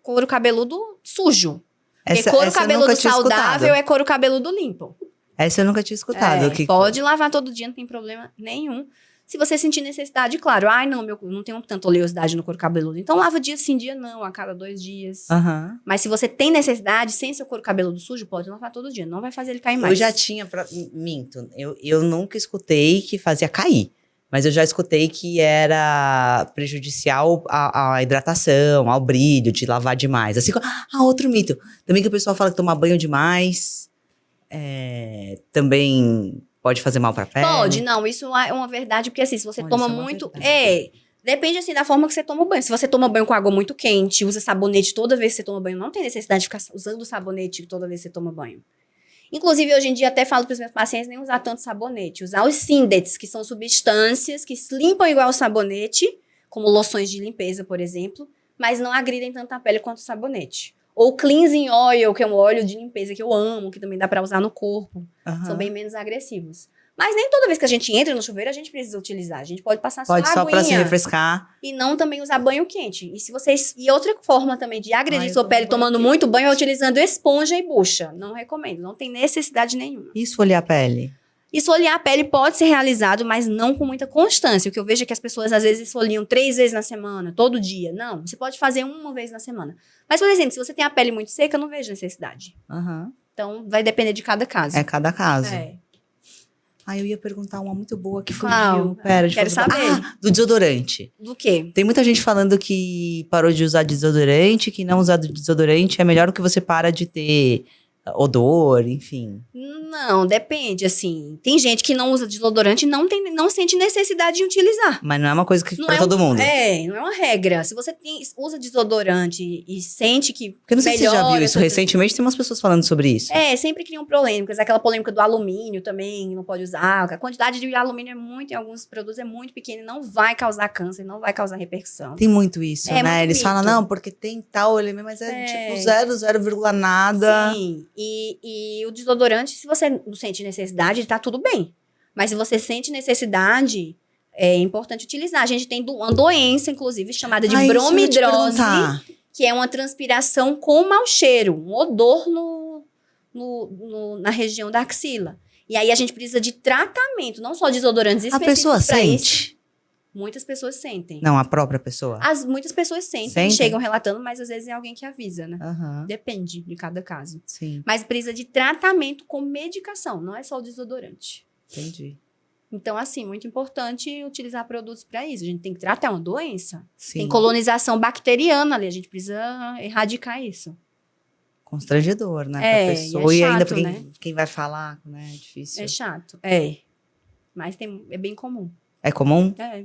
couro cabeludo sujo. Porque couro eu cabeludo nunca tinha saudável escutado. é couro cabeludo limpo. Essa eu nunca tinha escutado. Pode lavar todo dia, não tem problema nenhum. Se você sentir necessidade, claro, ai não, não tenho tanta oleosidade no couro cabeludo. Então lava dia sim, dia não, a cada 2 dias. Aham. Mas se você tem necessidade, sem seu couro cabeludo sujo, pode lavar todo dia. Não vai fazer ele cair mais. Eu já tinha. Minto. Eu nunca escutei que fazia cair. Mas eu já escutei que era prejudicial à hidratação, ao brilho, de lavar demais. Assim, outro mito. Também que o pessoal fala que tomar banho demais também pode fazer mal pra pele. Pode, não. Isso é uma verdade, porque assim, se você toma isso é uma muito. verdade. Depende, assim, da forma que você toma o banho. Se você toma banho com água muito quente, usa sabonete toda vez que você toma banho, não tem necessidade de ficar usando sabonete toda vez que você toma banho. Inclusive, hoje em dia, até falo para os meus pacientes nem usar tanto sabonete. Usar os Sindets, que são substâncias que limpam igual o sabonete, como loções de limpeza, por exemplo, mas não agridem tanto a pele quanto o sabonete. Ou Cleansing Oil, que é um óleo de limpeza que eu amo, que também dá para usar no corpo. Aham. São bem menos agressivos. Mas nem toda vez que a gente entra no chuveiro, a gente precisa utilizar. A gente pode passar Pode só pra se aguinha. refrescar. E não também usar banho quente. E outra forma também de agredir eu sua tomo pele banho tomando quente. muito banho é utilizando esponja e bucha. Não recomendo, não tem necessidade nenhuma. E esfoliar a pele? Esfoliar a pele pode ser realizado, mas não com muita constância. O que eu vejo é que as pessoas às vezes esfoliam 3 vezes na semana, todo dia. Não, você pode fazer uma vez na semana. Mas, por exemplo, se você tem a pele muito seca, eu não vejo necessidade. Aham. Então, vai depender de cada caso. É cada caso. É. Eu ia perguntar uma muito boa que Qual? fugiu. Pera, Quero saber. Do desodorante. Do quê? Tem muita gente falando que parou de usar desodorante, que não usar desodorante é melhor do que você para de ter odor, enfim. Não, depende, assim. Tem gente que não usa desodorante e não sente necessidade de utilizar. Mas não é uma coisa que Não pra é todo mundo. não é uma regra. Se você usa desodorante e sente que Porque eu não sei se você já viu melhora isso. sua- Recentemente tem umas pessoas falando sobre isso. Sempre criam polêmicas. Aquela polêmica do alumínio também, não pode usar. A quantidade de alumínio em alguns produtos é muito pequena e não vai causar câncer, não vai causar repercussão. Tem muito isso, É, né? muito Eles falam, mito. não, porque tem tal elemento, mas é É. tipo 0, nada. Sim, e o desodorante, se você não sente necessidade, tá tudo bem. Mas se você sente necessidade, é importante utilizar. A gente tem uma doença, inclusive, chamada de Isso eu ia te bromidrose, perguntar. que é uma transpiração com mau cheiro, um odor na região da axila. E aí a gente precisa de tratamento, não só desodorantes A específicos pessoa pra isso. sente? Muitas pessoas sentem. Não, a própria pessoa. Muitas pessoas sentem, Sentem? chegam relatando, mas às vezes é alguém que avisa, né? Aham, Depende de cada caso. sim, Mas precisa de tratamento com medicação, não é só o desodorante. entendi. Então, assim, muito importante utilizar produtos para isso. A gente tem que tratar uma doença. Sim. Tem colonização bacteriana ali, a gente precisa erradicar isso. Constrangedor, né? É, Pra e pessoa. é E ainda chato, pra quem, né? quem vai falar, né? É difícil. É chato, Mas é bem comum. É comum? É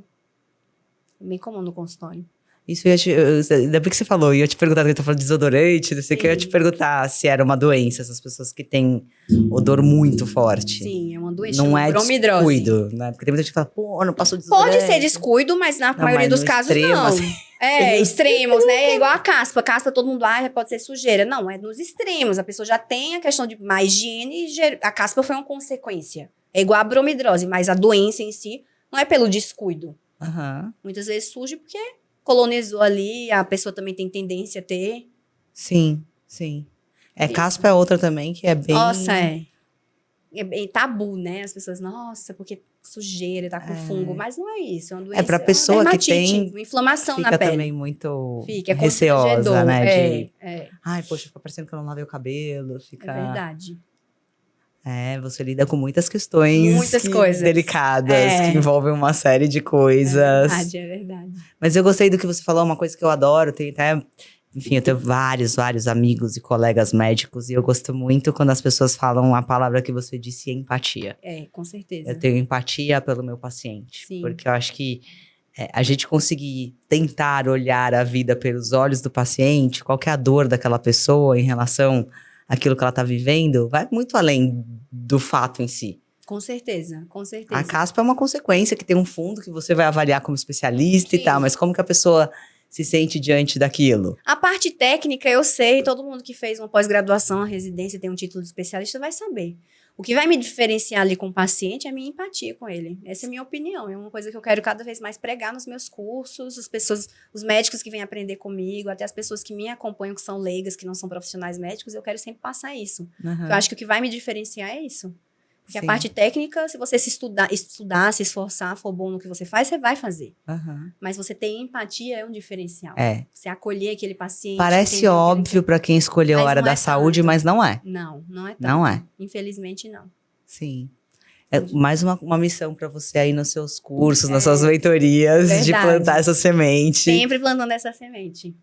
bem comum no consultório. Isso ainda bem que você falou, eu ia te perguntar, que eu tô falando de desodorante, não sei o que, eu ia te perguntar se era uma doença, essas pessoas que têm odor muito forte. Sim, é uma doença. Não chama é bromidrose. descuido, né? Porque tem muita gente que fala, pô, não passou desodorante. Pode ser descuido, mas na maioria mas dos no casos extremo, não. assim. Extremos, né? É igual a caspa. Caspa todo mundo pode ser sujeira. Não, é nos extremos. A pessoa já tem a questão de má higiene e a caspa foi uma consequência. É igual a bromidrose, mas a doença em si não é pelo descuido. Aham. Muitas vezes surge porque colonizou ali, a pessoa também tem tendência a ter. Sim, sim. Caspa é outra também que é bem... Nossa, é bem tabu, né? As pessoas, nossa, porque sujeira, tá com fungo. Mas não é isso, é uma doença. pra pessoa uma que dermatite, tem, uma inflamação fica na pele. também muito Fica, é receosa, constrangedor. né? É Ai, poxa, fica parecendo que eu não lavei o cabelo, fica... verdade. Você lida com muitas questões Muitas coisas. delicadas, que envolvem uma série de coisas. É verdade. Mas eu gostei do que você falou, uma coisa que eu adoro, tem até... Enfim, eu tenho vários amigos e colegas médicos, e eu gosto muito quando as pessoas falam a palavra que você disse, empatia. Com certeza. Eu tenho empatia pelo meu paciente. Sim. Porque eu acho que a gente conseguir tentar olhar a vida pelos olhos do paciente, qual que é a dor daquela pessoa em relação àquilo que ela está vivendo, vai muito além do fato em si. Com certeza, com certeza. A caspa é uma consequência, que tem um fundo que você vai avaliar como especialista Sim. e tal, mas como que a pessoa se sente diante daquilo? A parte técnica, eu sei, todo mundo que fez uma pós-graduação, uma residência, tem um título de especialista, vai saber. O que vai me diferenciar ali com o paciente é a minha empatia com ele. Essa é a minha opinião. É uma coisa que eu quero cada vez mais pregar nos meus cursos, as pessoas, os médicos que vêm aprender comigo, até as pessoas que me acompanham, que são leigas, que não são profissionais médicos, eu quero sempre passar isso. Uhum. Eu acho que o que vai me diferenciar é isso. Porque a parte técnica, se você se estudar, se esforçar, for bom no que você faz, você vai fazer. Aham. Mas você ter empatia é um diferencial. É. Você acolher aquele paciente. Parece entender o que ele óbvio pra quem escolheu Mas a área não da é saúde, tanto. mas não é. Não é tanto. Não é. Infelizmente, não. Sim. É mais uma missão pra você aí nos seus cursos, nas É. suas mentorias, de Verdade. plantar essa semente. Sempre plantando essa semente.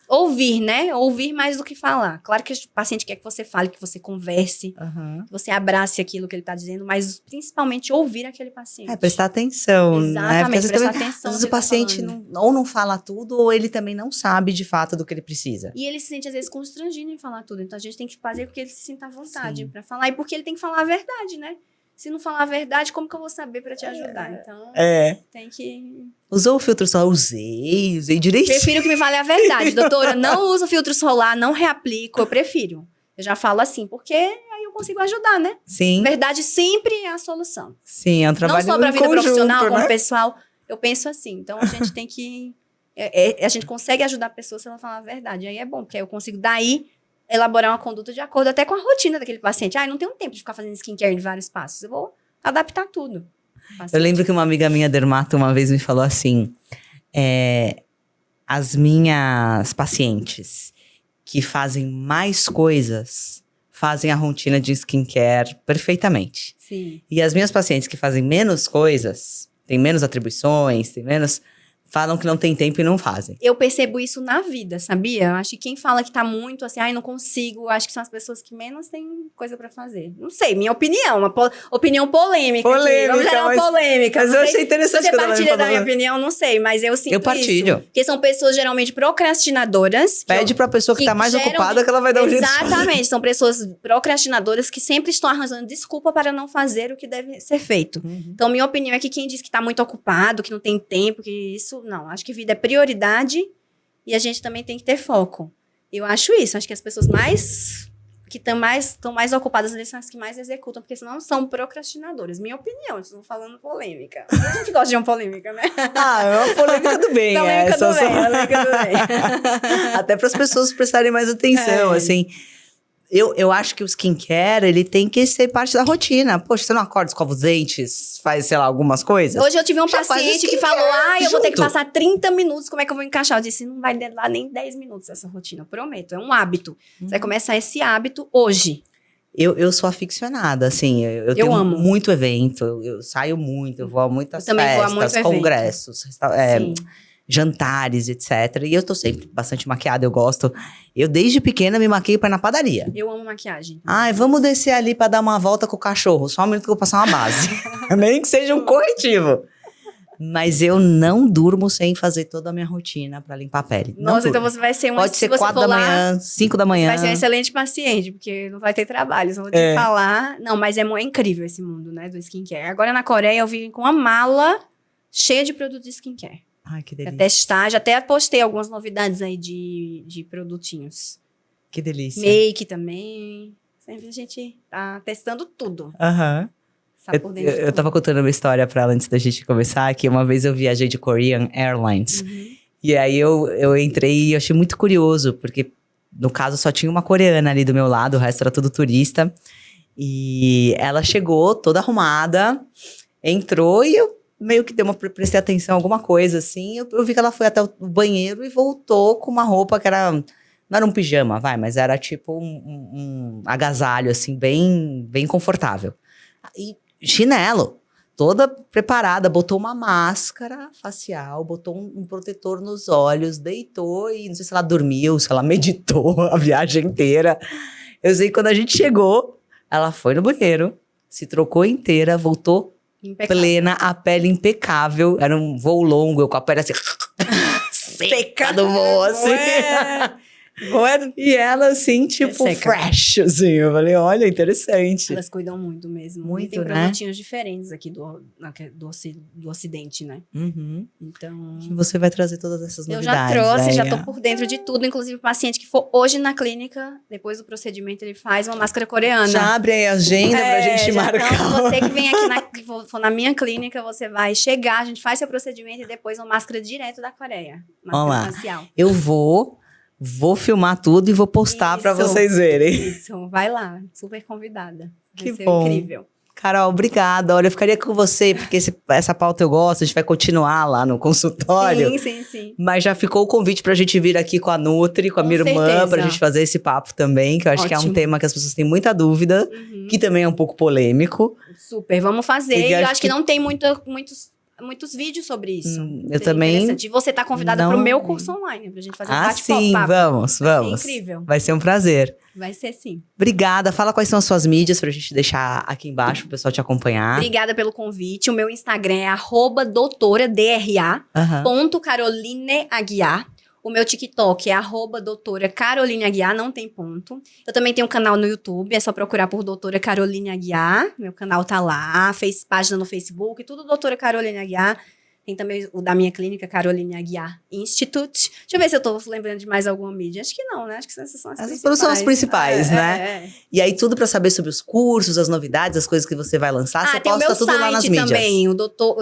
Ouvir, né? Ouvir mais do que falar. Claro que o paciente quer que você fale, que você converse, Aham. que você abrace aquilo que ele está dizendo, mas principalmente ouvir aquele paciente. É, prestar atenção, né? Porque Exatamente, às vezes, prestar também, atenção às vezes no o que ele tá paciente falando. ou não fala tudo, ou ele também não sabe de fato do que ele precisa. E ele se sente, às vezes, constrangido em falar tudo. Então, a gente tem que fazer porque ele se sinta à vontade Sim. para falar. E porque ele tem que falar a verdade, né? Se não falar a verdade, como que eu vou saber para te ajudar? Então, tem que... Usou o filtro solar? Usei direitinho. Prefiro que me fale a verdade. Doutora, não uso filtro solar, não reaplico. Eu prefiro. Eu já falo assim, porque aí eu consigo ajudar, né? Sim, Verdade sempre é a solução. sim, é um trabalho Não só para a vida conjunto, profissional, né? como pessoal. Eu penso assim. Então, a gente tem que... a gente consegue ajudar a pessoa se ela falar a verdade. Aí é bom, porque aí eu consigo, daí, elaborar uma conduta de acordo até com a rotina daquele paciente. Eu não tenho tempo de ficar fazendo skincare em vários passos. Eu vou adaptar tudo. Eu lembro que uma amiga minha, dermato, uma vez me falou assim, as minhas pacientes que fazem mais coisas, fazem a rotina de skincare perfeitamente. Sim. E as minhas pacientes que fazem menos coisas, têm menos atribuições, falam que não tem tempo e não fazem. Eu percebo isso na vida, sabia? Eu acho que quem fala que tá muito assim, não consigo, acho que são as pessoas que menos têm coisa pra fazer. Não sei, minha opinião, opinião polêmica. Aqui. Vamos gerar uma polêmica. Mas eu achei interessante você quando ela me partilha da falou. minha opinião, não sei, mas eu sinto Eu partilho. isso. Porque são pessoas geralmente procrastinadoras. Pede pra pessoa que tá mais ocupada que ela vai dar um jeito. Exatamente, são pessoas procrastinadoras que sempre estão arranjando desculpa para não fazer o que deve ser feito. Então, minha opinião é que quem diz que tá muito ocupado, que não tem tempo, que isso... Não, acho que vida é prioridade e a gente também tem que ter foco. Eu acho isso. Acho que as pessoas que estão mais ocupadas são as que mais executam, porque senão são procrastinadoras. Minha opinião, eu estou falando polêmica. A gente gosta de uma polêmica, né? É uma polêmica do bem. Polêmica do bem, polêmica do bem. Até para as pessoas prestarem mais atenção, assim... Eu acho que o skincare, ele tem que ser parte da rotina. Poxa, você não acorda, escova os dentes, faz, sei lá, algumas coisas? Hoje eu tive um Já faz paciente que skincare falou, eu vou ter que junto. passar 30 minutos, como é que eu vou encaixar? Eu disse, não vai dar nem 10 minutos essa rotina, eu prometo. É um hábito. Você vai começar esse hábito hoje. Eu sou aficionada, assim, eu tenho amo. muito evento, eu saio muito, eu vou a muitas Eu também vou a festas, muito evento. congressos, Sim. jantares, etc. E eu tô sempre bastante maquiada, eu gosto. Eu, desde pequena, me maquio pra ir na padaria. Eu amo maquiagem. Ai, vamos descer ali pra dar uma volta com o cachorro. Só um minuto que eu vou passar uma base. Nem que seja um corretivo. Mas eu não durmo sem fazer toda a minha rotina pra limpar a pele. Não Nossa, então durmo. você vai ser Pode ser 4 da manhã, 5 da Você manhã. vai ser um excelente paciente, porque não vai ter trabalho, só vou te falar. Não, mas é incrível esse mundo, né, do skincare. Agora na Coreia eu vim com uma mala cheia de produtos de skincare. Ai, que Pra delícia. testar, já até postei algumas novidades aí de produtinhos. Que delícia. Make também. Sempre a gente tá testando tudo. Aham. Sabe por dentro de Eu tudo. tava contando uma história pra ela antes da gente começar, que uma vez eu viajei de Korean Airlines. E aí eu entrei e eu achei muito curioso, porque no caso só tinha uma coreana ali do meu lado, o resto era tudo turista. E ela chegou toda arrumada, entrou e eu meio que prestei atenção em alguma coisa, assim. Eu vi que ela foi até o banheiro e voltou com uma roupa que era... Não era um pijama, mas era tipo um agasalho, assim, bem confortável. E chinelo, toda preparada, botou uma máscara facial, botou um protetor nos olhos, deitou e não sei se ela dormiu, se ela meditou a viagem inteira. Eu sei que quando a gente chegou, ela foi no banheiro, se trocou inteira, voltou Impecável. plena, a pele impecável. Era um voo longo, eu com a pele assim... seca do voo, assim. E ela, assim, tipo, Seca. fresh, assim. Eu falei, olha, interessante. Elas cuidam muito mesmo. Muito, e tem né? produtinhos diferentes aqui do Ocidente, né? Uhum. Então... E você vai trazer todas essas Eu novidades. já trouxe, aí, já ó. tô por dentro de tudo. Inclusive, o paciente que for hoje na clínica, depois do procedimento, ele faz uma máscara coreana. Já abre aí a agenda pra gente já, marcar. Então, você que vem aqui que for na minha clínica, você vai chegar, a gente faz seu procedimento e depois uma máscara direto da Coreia. Vamos lá. Máscara facial. Eu vou filmar tudo e vou postar pra Isso. vocês verem. Isso, vai lá. Super convidada. Vai Que ser bom. incrível. Carol, obrigada. Olha, eu ficaria com você, porque essa pauta eu gosto, a gente vai continuar lá no consultório. Sim. Mas já ficou o convite pra gente vir aqui com a Nutri, com a minha irmã, certeza. pra gente fazer esse papo também, que eu acho que é um Ótimo. tema que as pessoas têm muita dúvida, que também é um pouco polêmico. Super, vamos fazer. E E eu acho acho que que- não tem muitos vídeos sobre isso. eu Seria também interessante. E você tá convidada não- pro meu curso online, pra gente fazer um Ah, bate-papo. sim, vamos. Vai ser incrível. Vai ser um prazer. Vai ser sim. Obrigada. Fala quais são as suas mídias pra gente deixar aqui embaixo pro pessoal te acompanhar. Obrigada pelo convite. O meu Instagram é @doutora_Caroline Aguiar. O meu TikTok é @doutora_Caroline Aguiar, não tem ponto. Eu também tenho um canal no YouTube, é só procurar por Doutora Caroline Aguiar. Meu canal tá lá, fez página no Facebook, tudo Doutora Caroline Aguiar. Tem também o da minha clínica, Caroline Aguiar Institute. Deixa eu ver se eu tô lembrando de mais alguma mídia. Acho que não, né? Acho que essas são as Essas principais. são as principais, né? É. E aí, tudo pra saber sobre os cursos, as novidades, as coisas que você vai lançar, você Tem o posta meu tudo lá nas site mídias. também, o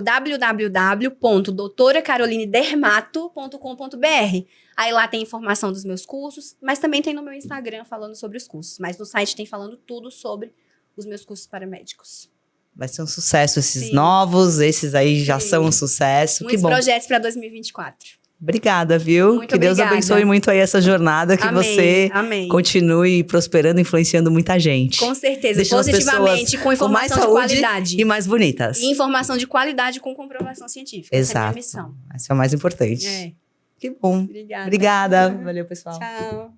www.doutoracarolinedermato.com.br. Aí lá tem informação dos meus cursos, mas também tem no meu Instagram falando sobre os cursos. Mas no site tem falando tudo sobre os meus cursos para médicos. Vai ser um sucesso esses Sim. novos, esses aí já Sim. são um sucesso. Muitos que bom. projetos para 2024. Obrigada, viu? Muito que Deus obrigada. abençoe muito aí essa jornada, que Amém, você amém. continue prosperando, influenciando muita gente. Com certeza, Deixando as positivamente, pessoas com com mais informação de saúde qualidade. E mais bonitas. E informação de qualidade com comprovação científica. Essa é a minha Exato. missão. Esse é o mais importante. É. Que bom. Obrigada. Obrigada. Valeu, pessoal. Tchau.